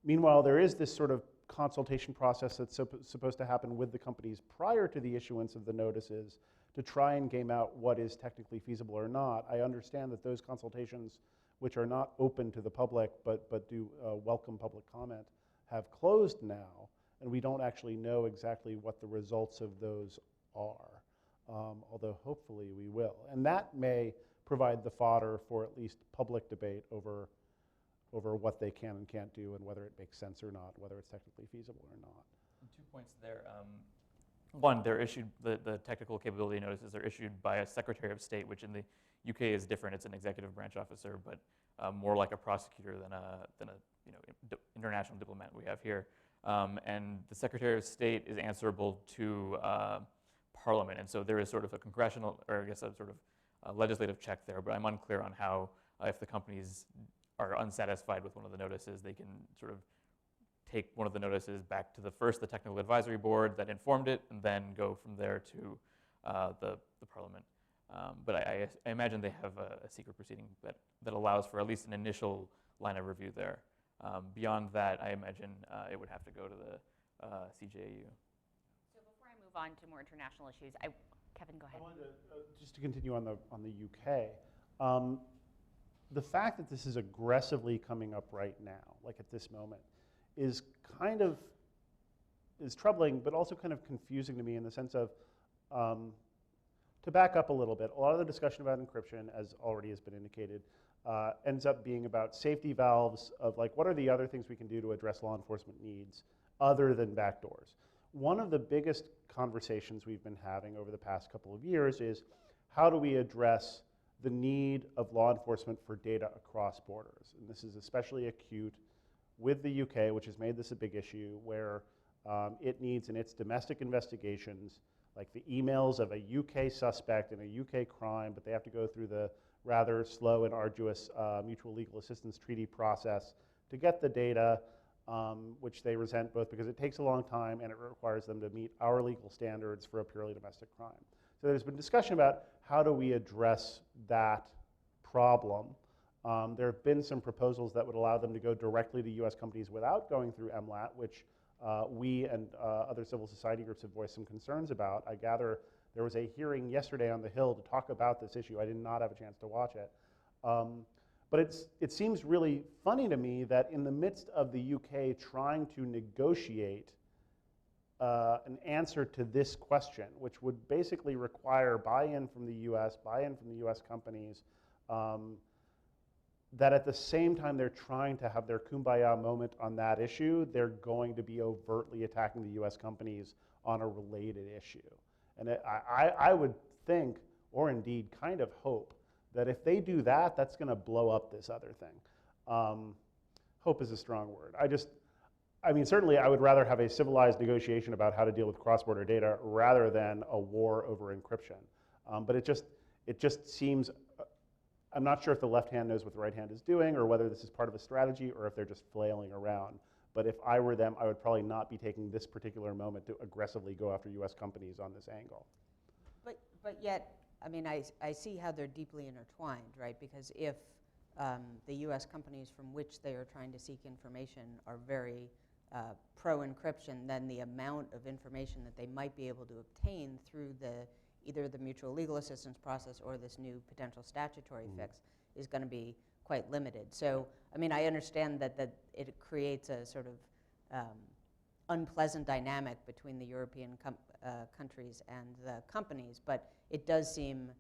Meanwhile, there is this sort of consultation process that's supposed to happen with the companies prior to the issuance of the notices to try and game out what is technically feasible or not. I understand that those consultations, which are not open to the public but do welcome public comment, have closed now, and we don't actually know exactly what the results of those are, although hopefully we will. And that may provide the fodder for at least public debate over what they can and can't do and whether it makes sense or not, whether it's technically feasible or not.
2 points there. One, they're issued, the technical capability notices are issued by a Secretary of State, which in the UK is different. It's an executive branch officer, but more like a prosecutor than a international diplomat we have here. And the Secretary of State is answerable to Parliament, and so there is sort of a congressional, or I guess a sort of a legislative check there, but I'm unclear on how, if the companies are unsatisfied with one of the notices, they can sort of take one of the notices back to the technical advisory board that informed it, and then go from there to the Parliament. But I imagine they have a secret proceeding that allows for at least an initial line of review there. Beyond that, I imagine it would have to go to the CJAU.
So before I move on to more international issues, Kevin, go ahead.
I wanted to, just to continue on the UK, the fact that this is aggressively coming up right now, like at this moment, is troubling, but also kind of confusing to me in the sense of, to back up a little bit, a lot of the discussion about encryption, as already has been indicated, ends up being about safety valves of like, what are the other things we can do to address law enforcement needs other than backdoors? One of the biggest conversations we've been having over the past couple of years is, how do we address the need of law enforcement for data across borders? And this is especially acute with the UK, which has made this a big issue, where it needs in its domestic investigations, like the emails of a UK suspect in a UK crime, but they have to go through the rather slow and arduous mutual legal assistance treaty process to get the data, which they resent both because it takes a long time and it requires them to meet our legal standards for a purely domestic crime. So there's been discussion about how do we address that problem. There have been some proposals that would allow them to go directly to US companies without going through MLAT, which we and other civil society groups have voiced some concerns about. I gather there was a hearing yesterday on the Hill to talk about this issue. I did not have a chance to watch it. But it seems really funny to me that in the midst of the UK trying to negotiate an answer to this question, which would basically require buy-in from the US, buy-in from the US companies, that at the same time they're trying to have their kumbaya moment on that issue, they're going to be overtly attacking the US companies on a related issue. And I would think, or indeed kind of hope, that if they do that, that's going to blow up this other thing. Hope is a strong word. I mean, certainly I would rather have a civilized negotiation about how to deal with cross-border data rather than a war over encryption. But it just seems, I'm not sure if the left hand knows what the right hand is doing or whether this is part of a strategy or if they're just flailing around. But if I were them, I would probably not be taking this particular moment to aggressively go after US companies on this angle.
But yet, I mean, I see how they're deeply intertwined, right? Because if the US companies from which they are trying to seek information are very pro-encryption, then the amount of information that they might be able to obtain through either the mutual legal assistance process or this new potential statutory fix is going to be quite limited. So, I mean, I understand that it creates a sort of unpleasant dynamic between the European countries and the companies, but it does seem,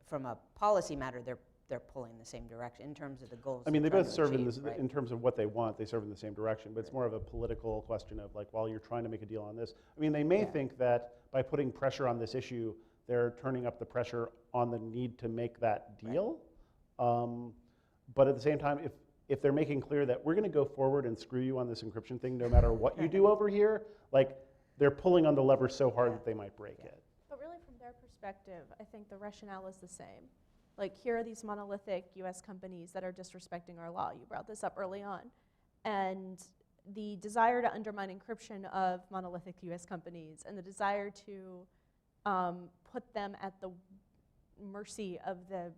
from a policy matter, they're pulling the same direction in terms of the goals.
I mean, they
they're
both
trying
serve
to achieve, right?
in terms of what they want, they serve in the same direction, but it's more of a political question of like, while you're trying to make a deal on this. I mean, they may think that by putting pressure on this issue, they're turning up the pressure on the need to make that deal. But at the same time, if they're making clear that we're going to go forward and screw you on this encryption thing no matter what you do over here, like they're pulling on the lever so hard that they might break it.
But really, from their perspective, I think the rationale is the same. Like, here are these monolithic US companies that are disrespecting our law. You brought this up early on. And the desire to undermine encryption of monolithic US companies and the desire to put them at the mercy of the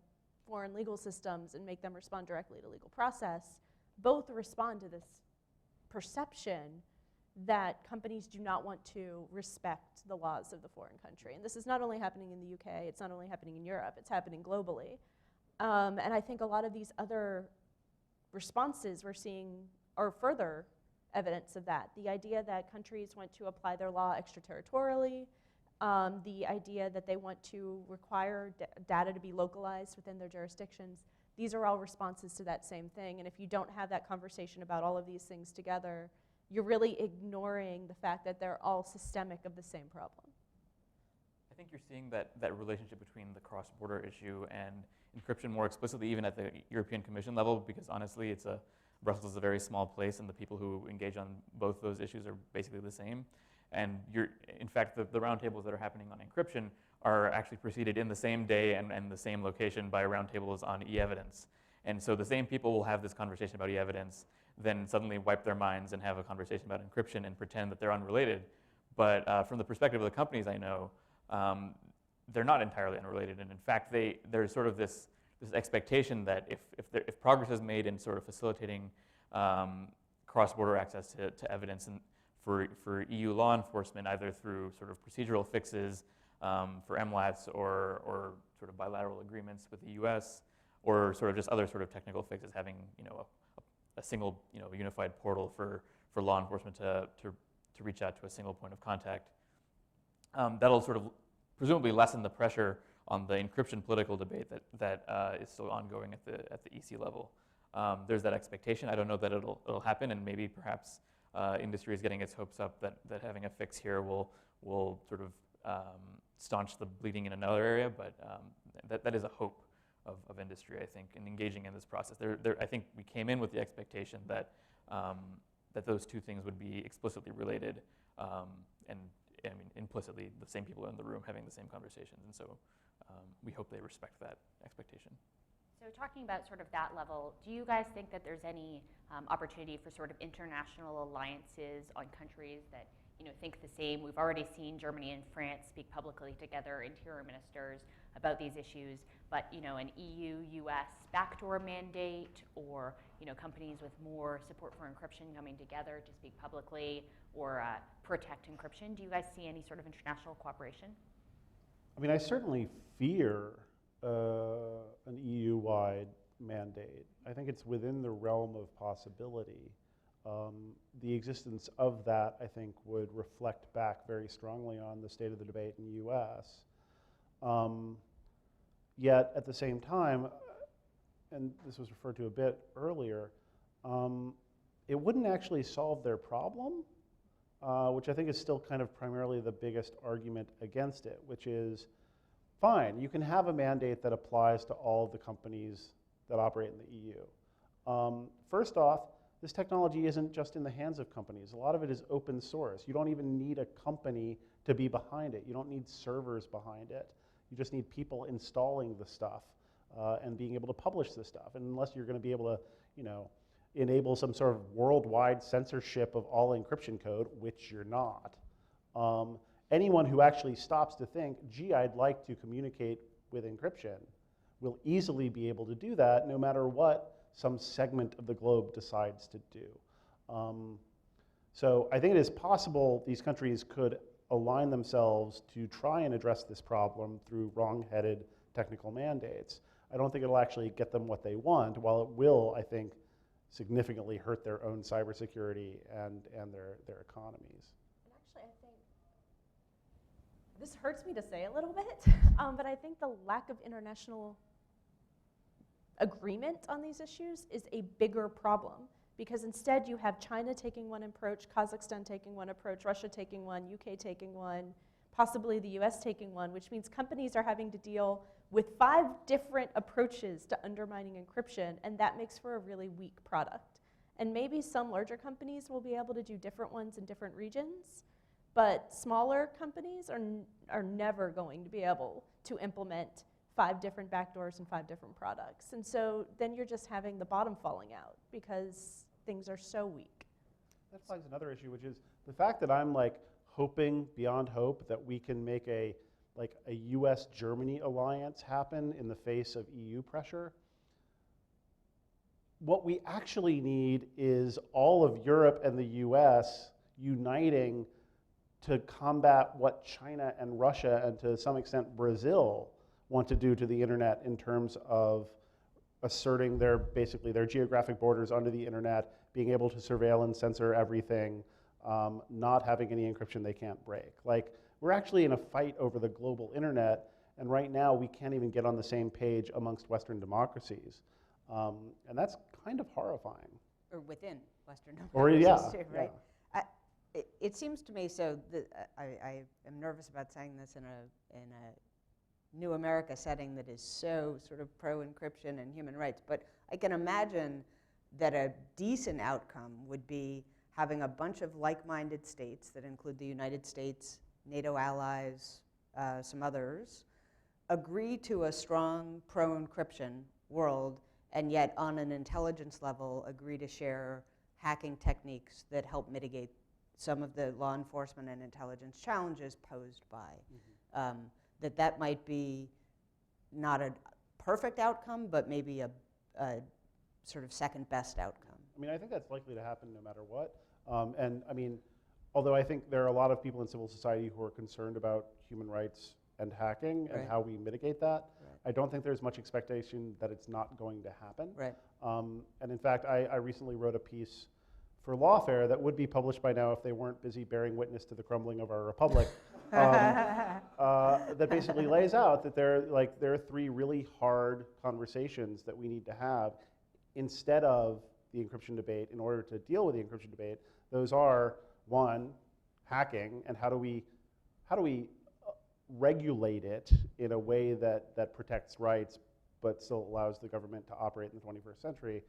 foreign legal systems and make them respond directly to legal process, both respond to this perception that companies do not want to respect the laws of the foreign country. And this is not only happening in the UK, it's not only happening in Europe, it's happening globally. And I think a lot of these other responses we're seeing are further evidence of that. The idea that countries want to apply their law extraterritorially, the idea that they want to require data to be localized within their jurisdictions, these are all responses to that same thing. And if you don't have that conversation about all of these things together, you're really ignoring the fact that they're all systemic of the same problem.
I think you're seeing that relationship between the cross-border issue and encryption more explicitly even at the European Commission level, because honestly, Brussels is a very small place and the people who engage on both those issues are basically the same. And in fact, the roundtables that are happening on encryption are actually preceded in the same day and the same location by roundtables on e-evidence. And so the same people will have this conversation about e-evidence, then suddenly wipe their minds and have a conversation about encryption and pretend that they're unrelated. But from the perspective of the companies I know, they're not entirely unrelated. And in fact, there's sort of this expectation that if progress is made in sort of facilitating cross-border access to evidence and for EU law enforcement, either through sort of procedural fixes for MLATs or sort of bilateral agreements with the US, or sort of just other sort of technical fixes, having a single unified portal for law enforcement to reach out to a single point of contact. That'll sort of presumably lessen the pressure on the encryption political debate that is still ongoing at the EC level. There's that expectation. I don't know that it'll happen, and maybe perhaps industry is getting its hopes up that having a fix here will sort of staunch the bleeding in another area, but that is a hope of industry, I think, in engaging in this process. I think we came in with the expectation that those two things would be explicitly related, and I mean, implicitly, the same people in the room having the same conversations, and so we hope they respect that expectation.
So talking about sort of that level, do you guys think that there's any opportunity for sort of international alliances on countries that think the same? We've already seen Germany and France speak publicly together, interior ministers, about these issues, but an EU-US backdoor mandate, or companies with more support for encryption coming together to speak publicly or protect encryption. Do you guys see any sort of international cooperation?
I mean, I certainly fear an EU-wide mandate. I think it's within the realm of possibility. The existence of that, I think, would reflect back very strongly on the state of the debate in the US. Yet, at the same time, and this was referred to a bit earlier, it wouldn't actually solve their problem, which I think is still kind of primarily the biggest argument against it, which is, fine, you can have a mandate that applies to all of the companies that operate in the EU. First off, this technology isn't just in the hands of companies. A lot of it is open source. You don't even need a company to be behind it. You don't need servers behind it. You just need people installing the stuff and being able to publish the stuff. And unless you're going to be able to, enable some sort of worldwide censorship of all encryption code, which you're not, anyone who actually stops to think, gee, I'd like to communicate with encryption, will easily be able to do that no matter what some segment of the globe decides to do. So I think it is possible these countries could align themselves to try and address this problem through wrong-headed technical mandates. I don't think it'll actually get them what they want, while it will, I think, significantly hurt their own cybersecurity and their economies.
And actually, I think this hurts me to say a little bit, but I think the lack of international agreement on these issues is a bigger problem, because instead you have China taking one approach, Kazakhstan taking one approach, Russia taking one, UK taking one, possibly the US taking one, which means companies are having to deal with 5 different approaches to undermining encryption, and that makes for a really weak product. And maybe some larger companies will be able to do different ones in different regions, but smaller companies are never going to be able to implement 5 different backdoors and 5 different products. And so then you're just having the bottom falling out because things are so weak.
That flags another issue, which is the fact that I'm like hoping beyond hope that we can make a US-Germany alliance happen in the face of EU pressure. What we actually need is all of Europe and the US uniting to combat what China and Russia and to some extent Brazil want to do to the internet in terms of asserting basically their geographic borders onto the internet, being able to surveil and censor everything, not having any encryption they can't break. Like, we're actually in a fight over the global internet, and right now we can't even get on the same page amongst Western democracies. And that's kind of horrifying.
Or within Western democracies,
Or yeah,
too, right? It seems to me, so I am nervous about saying this in a new America setting that is so sort of pro-encryption and human rights, but I can imagine that a decent outcome would be having a bunch of like-minded states that include the United States, NATO allies, some others, agree to a strong pro-encryption world, and yet on an intelligence level agree to share hacking techniques that help mitigate some of the law enforcement and intelligence challenges posed by. That might be not a perfect outcome, but maybe a sort of second best outcome.
I mean, I think that's likely to happen no matter what. And I mean, although I think there are a lot of people in civil society who are concerned about human rights and hacking and how we mitigate that, I don't think there's much expectation that it's not going to happen.
Right.
And in fact, I recently wrote a piece for Lawfare that would be published by now if they weren't busy bearing witness to the crumbling of our republic. That basically lays out that there are 3 really hard conversations that we need to have instead of the encryption debate in order to deal with the encryption debate. Those are, 1, hacking, and how do we regulate it in a way that protects rights but still allows the government to operate in the 21st century.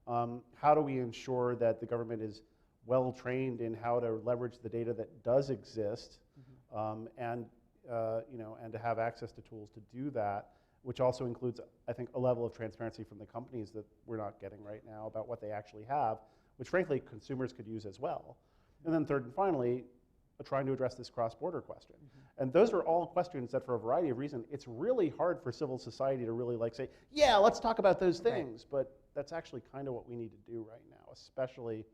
How do we ensure that the government is well trained in how to leverage the data that does exist, and to have access to tools to do that, which also includes, I think, a level of transparency from the companies that we're not getting right now about what they actually have, which frankly consumers could use as well. And then 3rd and finally, trying to address this cross-border question. And those are all questions that, for a variety of reasons, it's really hard for civil society to really say, yeah, let's talk about those things. But that's actually kind of what we need to do right now, especially.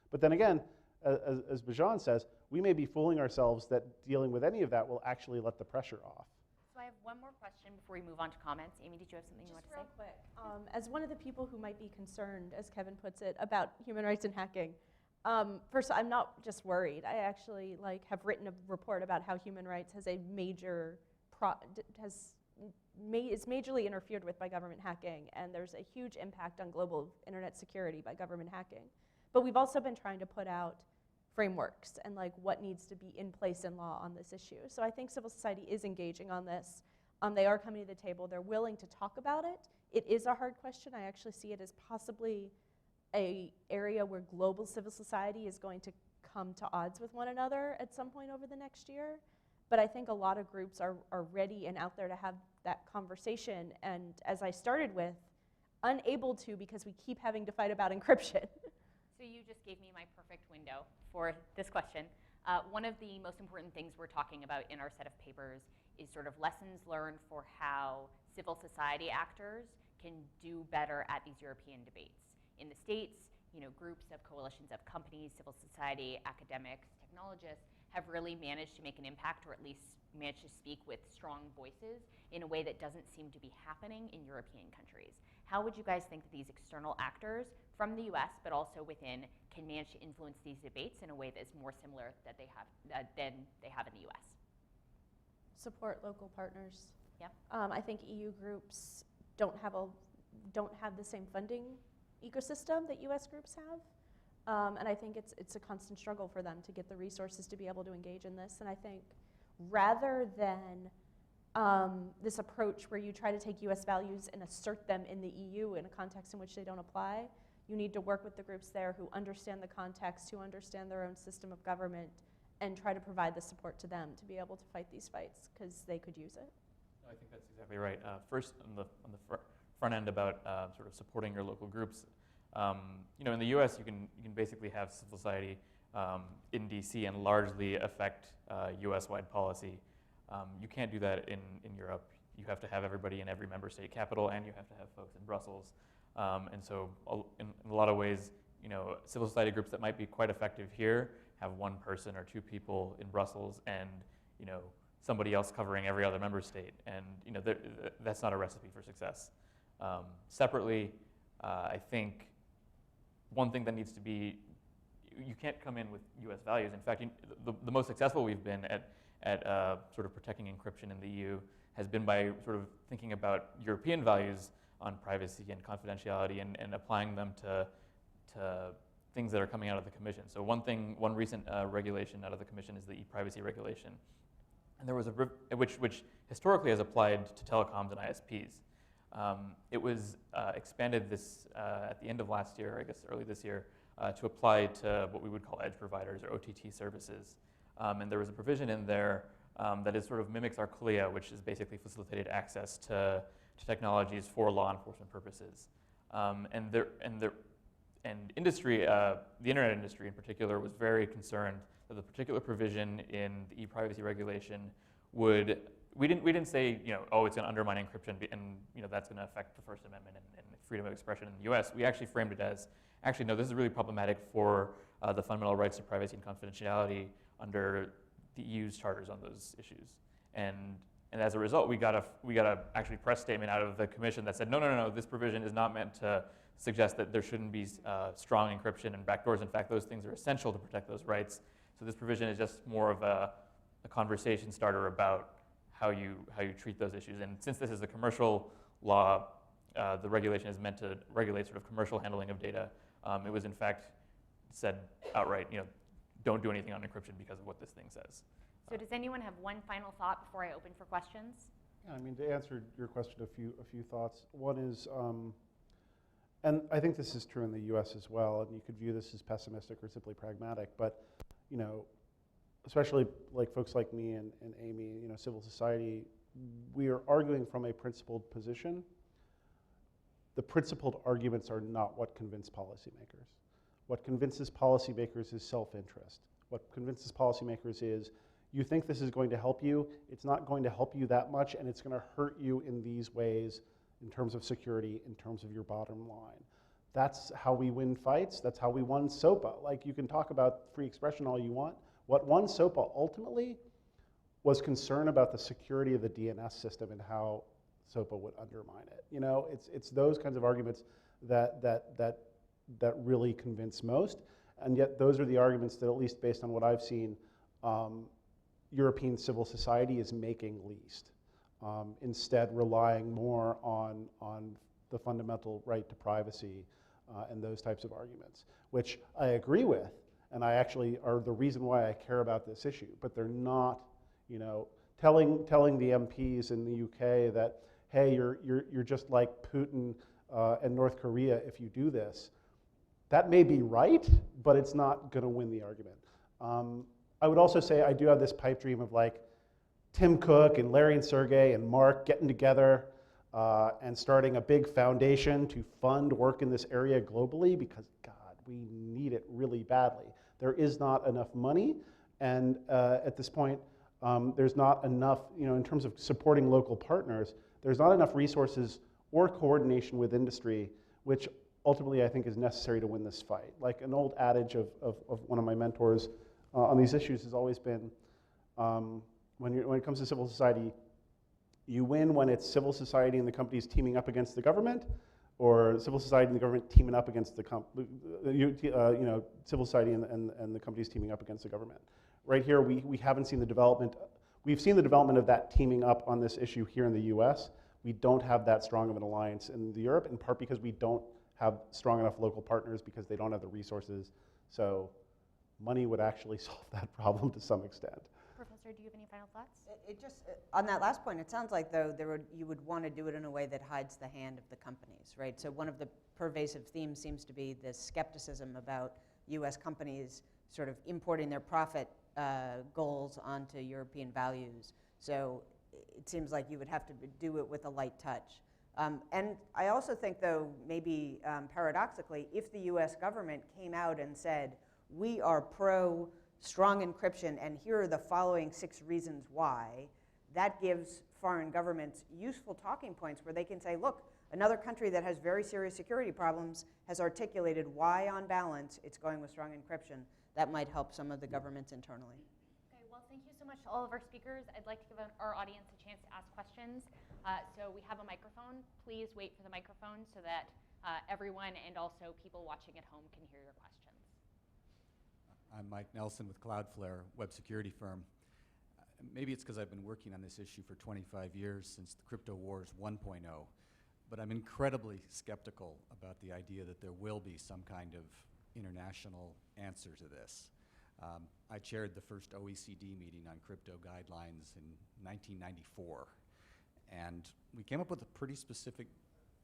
But then again, as Bijan says, we may be fooling ourselves that dealing with any of that will actually let the pressure off.
So I have one more question before we move on to comments. Amy, did you have something you want to say?
Just real quick, as one of the people who might be concerned, as Kevin puts it, about human rights and hacking, first, I'm not just worried. I actually have written a report about how human rights has a is majorly interfered with by government hacking, and there's a huge impact on global internet security by government hacking. But we've also been trying to put out frameworks and what needs to be in place in law on this issue. So I think civil society is engaging on this. They are coming to the table. They're willing to talk about it. It is a hard question. I actually see it as possibly an area where global civil society is going to come to odds with one another at some point over the next year. But I think a lot of groups are ready and out there to have that conversation. And as I started with, unable to because we keep having to fight about encryption.
So you just gave me my perfect window for this question. One of the most important things we're talking about in our set of papers is sort of lessons learned for how civil society actors can do better at these European debates. In the States, groups of coalitions of companies, civil society, academics, technologists have really managed to make an impact, or at least managed to speak with strong voices in a way that doesn't seem to be happening in European countries. How would you guys think that these external actors from the US, but also within, can manage to influence these debates in a way that's more similar than they have in the US?
Support local partners.
Yeah.
I think EU groups don't have the same funding ecosystem that US groups have. And I think it's a constant struggle for them to get the resources to be able to engage in this. And I think rather than this approach where you try to take US values and assert them in the EU in a context in which they don't apply, you need to work with the groups there who understand the context, who understand their own system of government, and try to provide the support to them to be able to fight these fights, because they could use it.
I think that's exactly right. First, on the front end about sort of supporting your local groups, in the U.S. you can basically have civil society in D.C. and largely affect U.S.-wide policy. You can't do that in Europe. You have to have everybody in every member state capital, and you have to have folks in Brussels. And so, in a lot of ways, civil society groups that might be quite effective here have one person or two people in Brussels, and somebody else covering every other member state, and that's not a recipe for success. Separately, I think one thing that needs to be, you can't come in with U.S. values. In fact, the most successful we've been at sort of protecting encryption in the EU has been by sort of thinking about European values on privacy and confidentiality and applying them to things that are coming out of the Commission. So one recent regulation out of the Commission is the e-privacy regulation. And there was which historically has applied to telecoms and ISPs. It was expanded at the end of last year, I guess early this year, to apply to what we would call edge providers or OTT services. And there was a provision in there that is sort of mimics our CLIA, which is basically facilitated access to technologies for law enforcement purposes. And industry, the internet industry in particular, was very concerned that the particular provision in the e-privacy regulation would, we didn't say, oh, it's going to undermine encryption and that's going to affect the First Amendment and freedom of expression in the US. We actually framed it as, actually, no, this is really problematic for the fundamental rights to privacy and confidentiality under the EU's charters on those issues. And as a result, we got a actually press statement out of the Commission that said, no, this provision is not meant to suggest that there shouldn't be strong encryption and backdoors. In fact, those things are essential to protect those rights. So this provision is just more of a conversation starter about how you treat those issues. And since this is a commercial law, the regulation is meant to regulate sort of commercial handling of data. It was in fact said outright, don't do anything on encryption because of what this thing says.
So does anyone have one final thought before I open for questions?
Yeah, I mean, to answer your question, a few thoughts. One is, and I think this is true in the U.S. as well, and you could view this as pessimistic or simply pragmatic, but especially like folks like me and Amie, civil society, we are arguing from a principled position. The principled arguments are not what convince policymakers. What convinces policymakers is self-interest. What convinces policymakers is, you think this is going to help you, it's not going to help you that much, and it's going to hurt you in these ways in terms of security, in terms of your bottom line. That's how we win fights. That's how we won SOPA. Like, you can talk about free expression all you want. What won SOPA ultimately was concern about the security of the DNS system and how SOPA would undermine it. It's those kinds of arguments that really convince most, and yet those are the arguments that, at least based on what I've seen, European civil society is making least. Instead, relying more on the fundamental right to privacy and those types of arguments, which I agree with, and I actually are the reason why I care about this issue. But they're not, telling the MPs in the UK that, hey, you're just like Putin and North Korea if you do this. That may be right, but it's not going to win the argument. I would also say I do have this pipe dream of like Tim Cook and Larry and Sergey and Mark getting together and starting a big foundation to fund work in this area globally, because God, we need it really badly. There is not enough money, And at this point, there's not enough, in terms of supporting local partners, there's not enough resources or coordination with industry, which ultimately I think is necessary to win this fight. Like an old adage of one of my mentors on these issues has always been, when it comes to civil society, you win when it's civil society and the companies teaming up against the government, or civil society and the government teaming up against the civil society and the companies teaming up against the government. Right here, we haven't seen the development. We've seen the development of that teaming up on this issue here in the US. We don't have that strong of an alliance in Europe, in part because we don't have strong enough local partners because they don't have the resources. So money would actually solve that problem to some extent.
Professor, do you have any final thoughts?
On that last point, it sounds like, though, you would want to do it in a way that hides the hand of the companies, right? So one of the pervasive themes seems to be this skepticism about US companies sort of importing their profit goals onto European values. So it seems like you would have to do it with a light touch. And I also think, though, maybe paradoxically, if the US government came out and said, we are pro strong encryption, and here are the following 6 reasons why, that gives foreign governments useful talking points where they can say, look, another country that has very serious security problems has articulated why, on balance, it's going with strong encryption. That might help some of the governments internally.
Okay, well, thank you so much to all of our speakers. I'd like to give our audience a chance to ask questions. So we have a microphone. Please wait for the microphone so that everyone and also people watching at home can hear your questions.
I'm Mike Nelson with Cloudflare, web security firm. Maybe it's because I've been working on this issue for 25 years, since the crypto wars 1.0, but I'm incredibly skeptical about the idea that there will be some kind of international answer to this. I chaired the first OECD meeting on crypto guidelines in 1994, and we came up with a pretty specific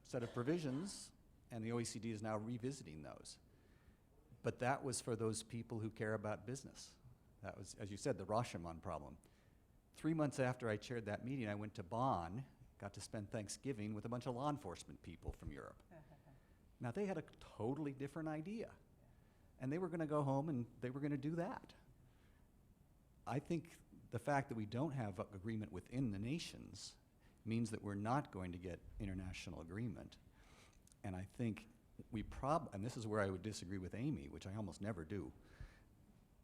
set of provisions, and the OECD is now revisiting those. But that was for those people who care about business. That was, as you said, the Rashomon problem. 3 months after I chaired that meeting, I went to Bonn, got to spend Thanksgiving with a bunch of law enforcement people from Europe. Now, they had a totally different idea. And they were going to go home and they were going to do that. I think the fact that we don't have agreement within the nations means that we're not going to get international agreement. And I think and this is where I would disagree with Amie, which I almost never do.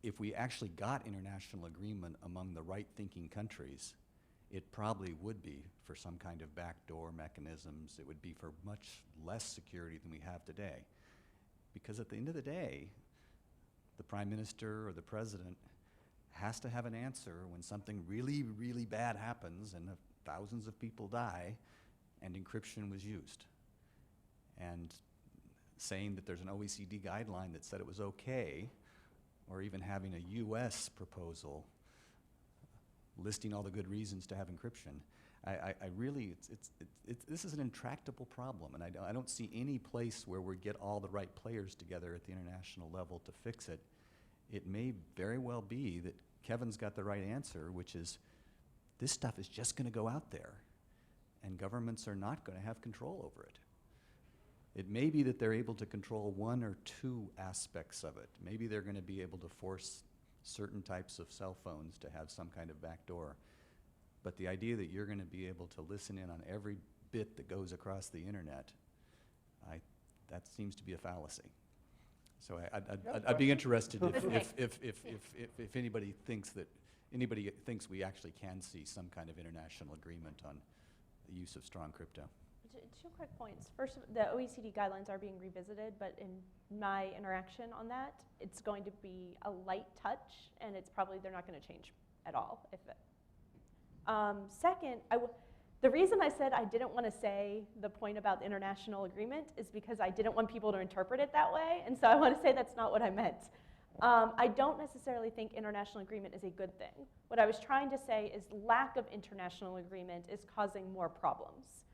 If we actually got international agreement among the right-thinking countries, it probably would be for some kind of backdoor mechanisms. It would be for much less security than we have today. Because at the end of the day, the prime minister or the president has to have an answer when something really, really bad happens and thousands of people die and encryption was used. And saying that there's an OECD guideline that said it was okay, or even having a US proposal listing all the good reasons to have encryption, this is an intractable problem, and I don't see any place where we get all the right players together at the international level to fix it. It may very well be that Kevin's got the right answer, which is this stuff is just going to go out there, and governments are not going to have control over it. It may be that they're able to control 1 or 2 aspects of it. Maybe they're going to be able to force certain types of cell phones to have some kind of backdoor. But the idea that you're going to be able to listen in on every bit that goes across the internet, that seems to be a fallacy. So I'd be interested if anybody thinks we actually can see some kind of international agreement on the use of strong crypto.
2 quick points. First, the OECD guidelines are being revisited, but in my interaction on that, it's going to be a light touch, and they're not going to change at all. Second, the reason I said I didn't want to say the point about the international agreement is because I didn't want people to interpret it that way, and so I want to say that's not what I meant. I don't necessarily think international agreement is a good thing. What I was trying to say is lack of international agreement is causing more problems.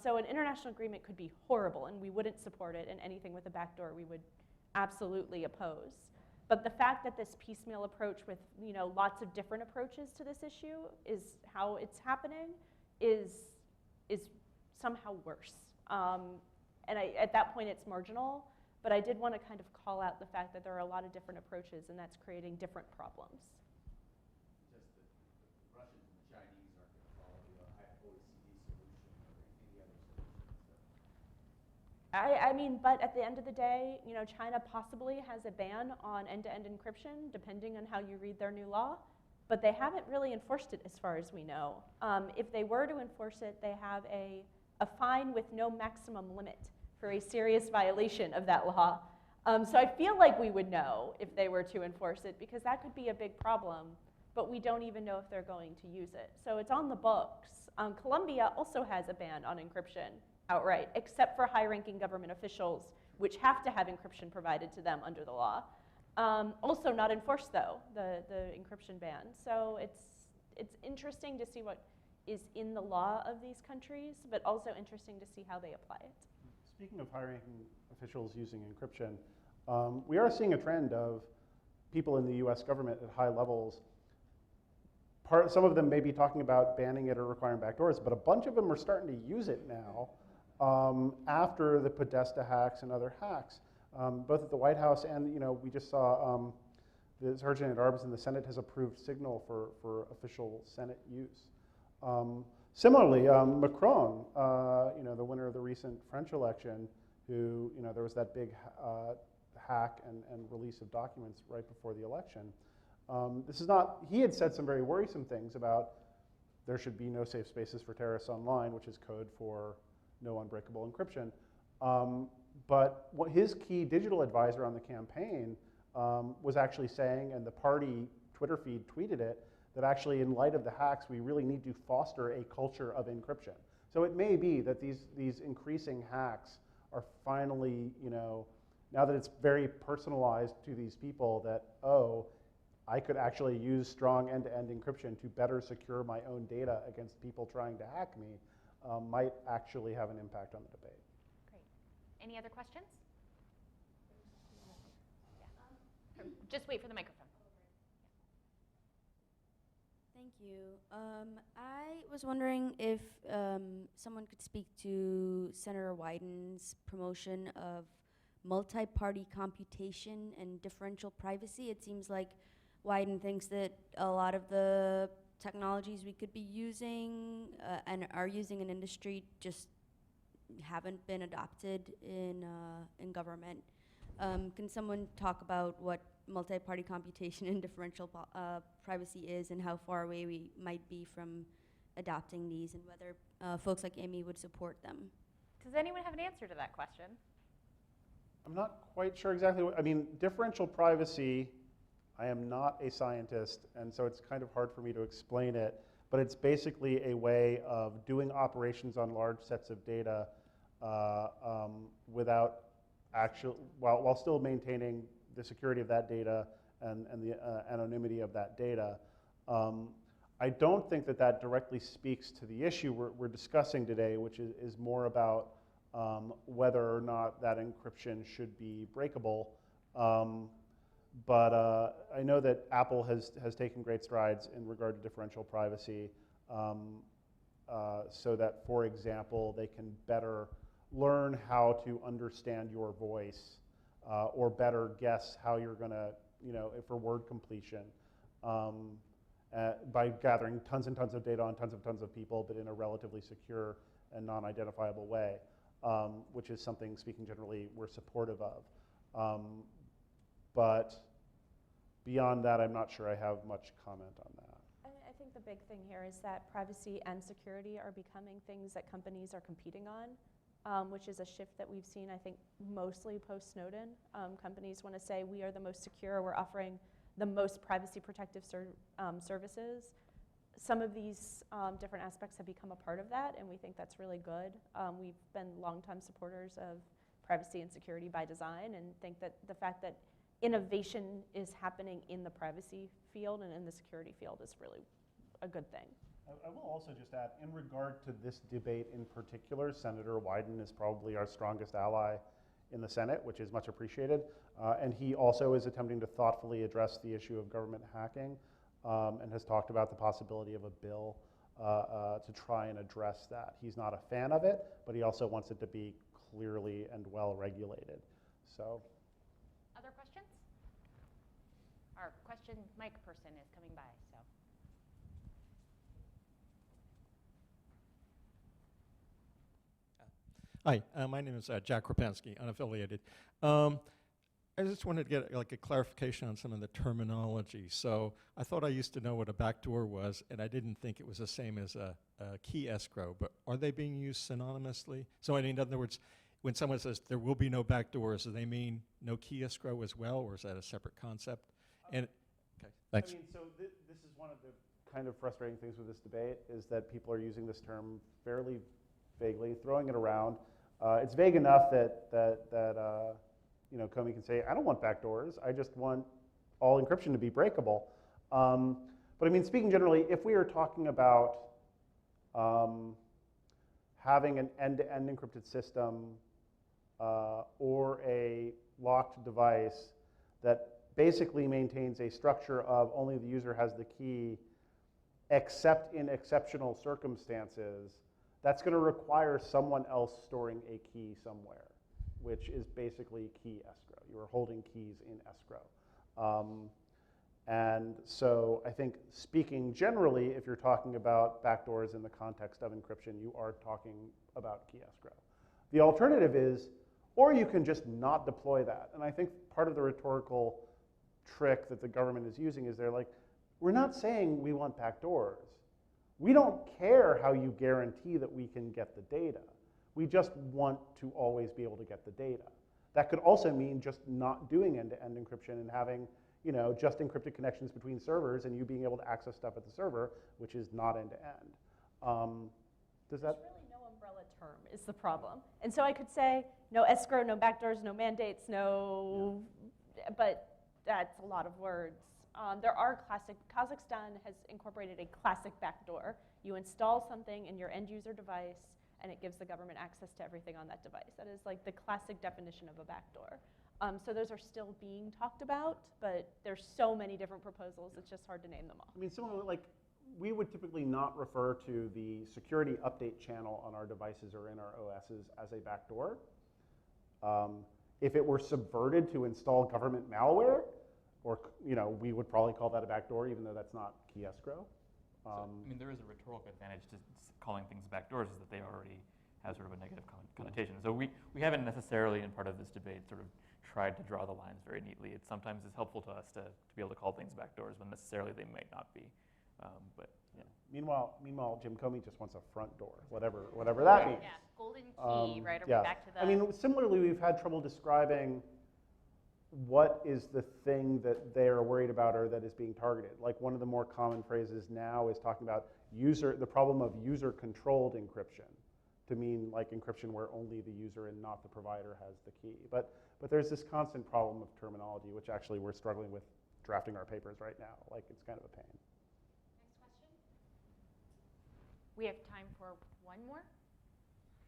So an international agreement could be horrible, and we wouldn't support it, and anything with a backdoor we would absolutely oppose. But the fact that this piecemeal approach with lots of different approaches to this issue is how it's happening is somehow worse. And at that point it's marginal, but I did want to kind of call out the fact that there are a lot of different approaches, and that's creating different problems. I mean, but at the end of the day, you know, China possibly has a ban on end-to-end encryption, depending on how you read their new law, but they haven't really enforced it as far as we know. If they were to enforce it, they have a fine with no maximum limit for a serious violation of that law. So I feel like we would know if they were to enforce it, because that could be a big problem, but we don't even know if they're going to use it. So it's on the books. Colombia also has a ban on encryption outright, except for high-ranking government officials, which have to have encryption provided to them under the law. Also not enforced, though, the encryption ban. So it's interesting to see what is in the law of these countries, but also interesting to see how they apply it.
Speaking of high-ranking officials using encryption, we are seeing a trend of people in the US government at high levels. Some of them may be talking about banning it or requiring backdoors, but a bunch of them are starting to use it now after the Podesta hacks and other hacks, both at the White House and, you know, we just saw the Sergeant at Arms in the Senate has approved Signal for official Senate use. Similarly, Macron, you know, the winner of the recent French election, who, you know, there was that big hack and release of documents right before the election. This is not, he had said some very worrisome things about there should be no safe spaces for terrorists online, which is code for no unbreakable encryption. But what his key digital advisor on the campaign was actually saying, and the party Twitter feed tweeted it, that actually in light of the hacks, we really need to foster a culture of encryption. So it may be that these increasing hacks are finally, you know, now that it's very personalized to these people that, oh, I could actually use strong end-to-end encryption to better secure my own data against people trying to hack me, might actually have an impact on the debate.
Great. Any other questions? Yeah. Just wait for the microphone.
Thank you. I was wondering if someone could speak to Senator Wyden's promotion of multi-party computation and differential privacy. It seems like Wyden thinks that a lot of the technologies we could be using and are using in industry just haven't been adopted in government. Can someone talk about what multi-party computation and differential privacy is and how far away we might be from adopting these, and whether folks like Amie would support them?
Does anyone have an answer to that question?
I'm not quite sure exactly what, I mean, differential privacy, I am not a scientist, and so it's kind of hard for me to explain it, but it's basically a way of doing operations on large sets of data without while still maintaining the security of that data and the anonymity of that data. I don't think that that directly speaks to the issue we're discussing today, which is more about whether or not that encryption should be breakable. But I know that Apple has taken great strides in regard to differential privacy, so that, for example, they can better learn how to understand your voice or better guess how you're going to, you know, for word completion by gathering tons and tons of data on tons of people, but in a relatively secure and non-identifiable way, which is something, speaking generally, we're supportive of. But beyond that, I'm not sure I have much comment on that.
I think the big thing here is that privacy and security are becoming things that companies are competing on, which is a shift that we've seen, I think, mostly post-Snowden. Companies want to say we are the most secure, we're offering the most privacy protective services. Some of these different aspects have become a part of that, and we think that's really good. We've been longtime supporters of privacy and security by design, and think that the fact that innovation is happening in the privacy field and in the security field is really a good thing.
I will also just add, in regard to this debate in particular, Senator Wyden is probably our strongest ally in the Senate, which is much appreciated. And he also is attempting to thoughtfully address the issue of government hacking and has talked about the possibility of a bill to try and address that. He's not a fan of it, but he also wants it to be clearly and well regulated. So.
Other questions? Our question mic person is coming by, so.
Hi, my name is Jack Krapansky, unaffiliated. I just wanted to get like a clarification on some of the terminology. So I thought I used to know what a backdoor was, and I didn't think it was the same as a key escrow. But are they being used synonymously? So in other words, when someone says there will be no backdoors, do they mean no key escrow as well, or is that a separate concept? And okay, thanks.
I mean, so this is one of the kind of frustrating things with this debate is that people are using this term fairly vaguely, throwing it around. It's vague enough that you know, Comey can say, I don't want backdoors. I just want all encryption to be breakable. But I mean, speaking generally, if we are talking about having an end-to-end encrypted system or a locked device that basically maintains a structure of only the user has the key, except in exceptional circumstances, that's going to require someone else storing a key somewhere, which is basically key escrow. You are holding keys in escrow. And so I think speaking generally, if you're talking about backdoors in the context of encryption, you are talking about key escrow. The alternative is, or you can just not deploy that. And I think part of the rhetorical trick that the government is using is they're like, we're not saying we want backdoors. We don't care how you guarantee that we can get the data. We just want to always be able to get the data. That could also mean just not doing end-to-end encryption and having, you know, just encrypted connections between servers and you being able to access stuff at the server, which is not end-to-end. Does that?
There's really no umbrella term is the problem. And so I could say no escrow, no backdoors, no mandates, no, but that's a lot of words. There are classic, Kazakhstan has incorporated a classic backdoor. You install something in your end user device and it gives the government access to everything on that device. That is like the classic definition of a backdoor. So those are still being talked about, but there's so many different proposals, it's just hard to name them all.
I mean, similarly, like, we would typically not refer to the security update channel on our devices or in our OSs as a backdoor. If it were subverted to install government malware, or, you know, we would probably call that a backdoor, even though that's not key escrow.
So, I mean, there is a rhetorical advantage to calling things backdoors, is that they already have sort of a negative connotation. So we haven't necessarily, in part of this debate, sort of tried to draw the lines very neatly. It sometimes is helpful to us to be able to call things backdoors when necessarily they might not be. But yeah.
Meanwhile, Jim Comey just wants a front door, whatever that means.
Yeah, golden key, right? Are we
Yeah.
back to the?
I mean, similarly, we've had trouble describing what is the thing that they are worried about or that is being targeted. Like, one of the more common phrases now is talking about the problem of user-controlled encryption, to mean like encryption where only the user and not the provider has the key. But there's this constant problem of terminology, which actually we're struggling with drafting our papers right now. Like, it's kind of a pain.
Next question. We have time for one more.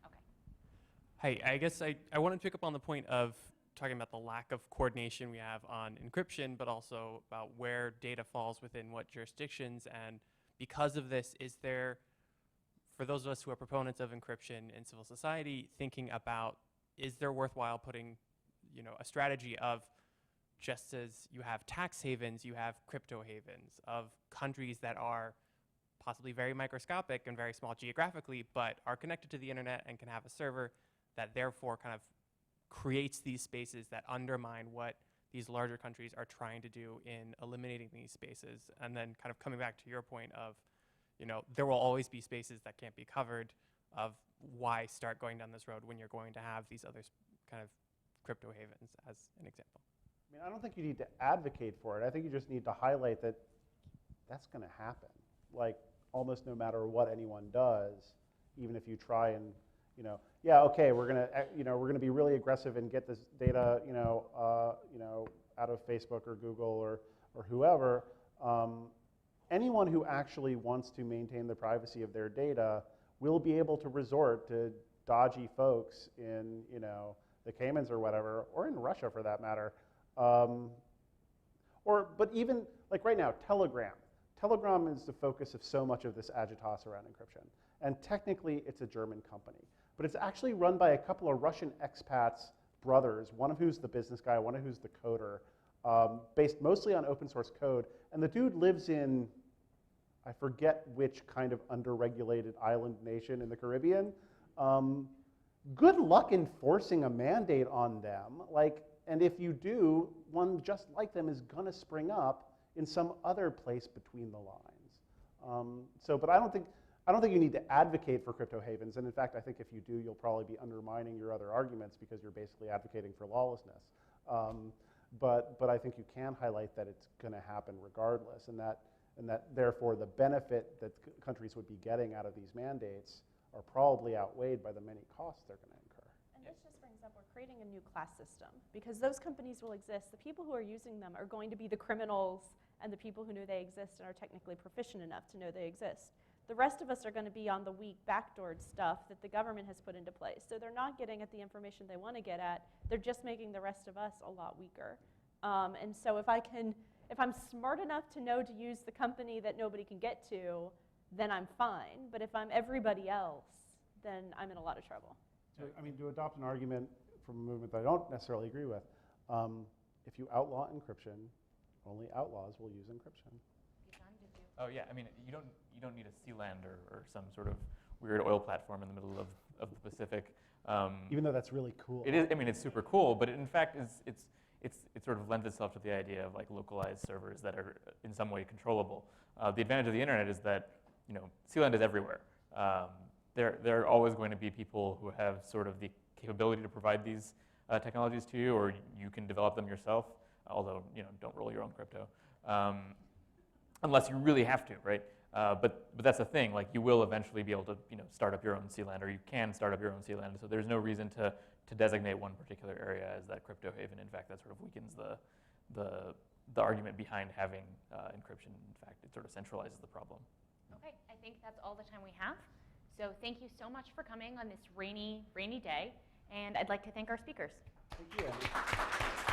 Okay.
Hi, I guess I wanted to pick up on the point of talking about the lack of coordination we have on encryption, but also about where data falls within what jurisdictions. And because of this, is there, for those of us who are proponents of encryption in civil society, thinking about, is there worthwhile putting, you know, a strategy of, just as you have tax havens, you have crypto havens of countries that are possibly very microscopic and very small geographically, but are connected to the internet and can have a server that therefore kind of creates these spaces that undermine what these larger countries are trying to do in eliminating these spaces. And then kind of coming back to your point of, you know, there will always be spaces that can't be covered, of why start going down this road when you're going to have these other kind of crypto havens as an example.
I mean, I don't think you need to advocate for it. I think you just need to highlight that that's going to happen. Like, almost no matter what anyone does, even if you try and, you know, yeah, okay, we're gonna be really aggressive and get this data, out of Facebook or Google or whoever. Anyone who actually wants to maintain the privacy of their data will be able to resort to dodgy folks in, you know, the Caymans or whatever, or in Russia for that matter. But even like right now, Telegram. Telegram is the focus of so much of this agitas around encryption. And technically, it's a German company. But it's actually run by a couple of Russian expats, brothers, one of who's the business guy, one of who's the coder, based mostly on open source code. And the dude lives in, I forget which kind of underregulated island nation in the Caribbean. good luck enforcing a mandate on them. And if you do, one just like them is going to spring up in some other place between the lines. But I don't think you need to advocate for crypto havens. And in fact, I think if you do, you'll probably be undermining your other arguments because you're basically advocating for lawlessness. But I think you can highlight that it's going to happen regardless, and that therefore the benefit that countries would be getting out of these mandates are probably outweighed by the many costs they're going to incur.
And this just brings up, we're creating a new class system because those companies will exist. The people who are using them are going to be the criminals and the people who know they exist and are technically proficient enough to know they exist. The rest of us are going to be on the weak backdoored stuff that the government has put into place. So they're not getting at the information they want to get at. They're just making the rest of us a lot weaker. And so if I'm smart enough to know to use the company that nobody can get to, then I'm fine. But if I'm everybody else, then I'm in a lot of trouble.
So, to adopt an argument from a movement that I don't necessarily agree with, if you outlaw encryption, only outlaws will use encryption.
Oh yeah, you don't need a sea land or some sort of weird oil platform in the middle of the Pacific.
Even though that's really cool.
It is. It's super cool, but it in fact it sort of lends itself to the idea of localized servers that are in some way controllable. The advantage of the internet is that sea land is everywhere. There are always going to be people who have sort of the capability to provide these technologies to you, or you can develop them yourself. Although don't roll your own crypto. Unless you really have to, right? But that's the thing. You will eventually be able to, start up your own CLAN, or you can start up your own CLAN. So there's no reason to designate one particular area as that crypto haven. In fact, that sort of weakens the argument behind having encryption. In fact, it sort of centralizes the problem.
Okay, I think that's all the time we have. So thank you so much for coming on this rainy day, and I'd like to thank our speakers.
Thank you.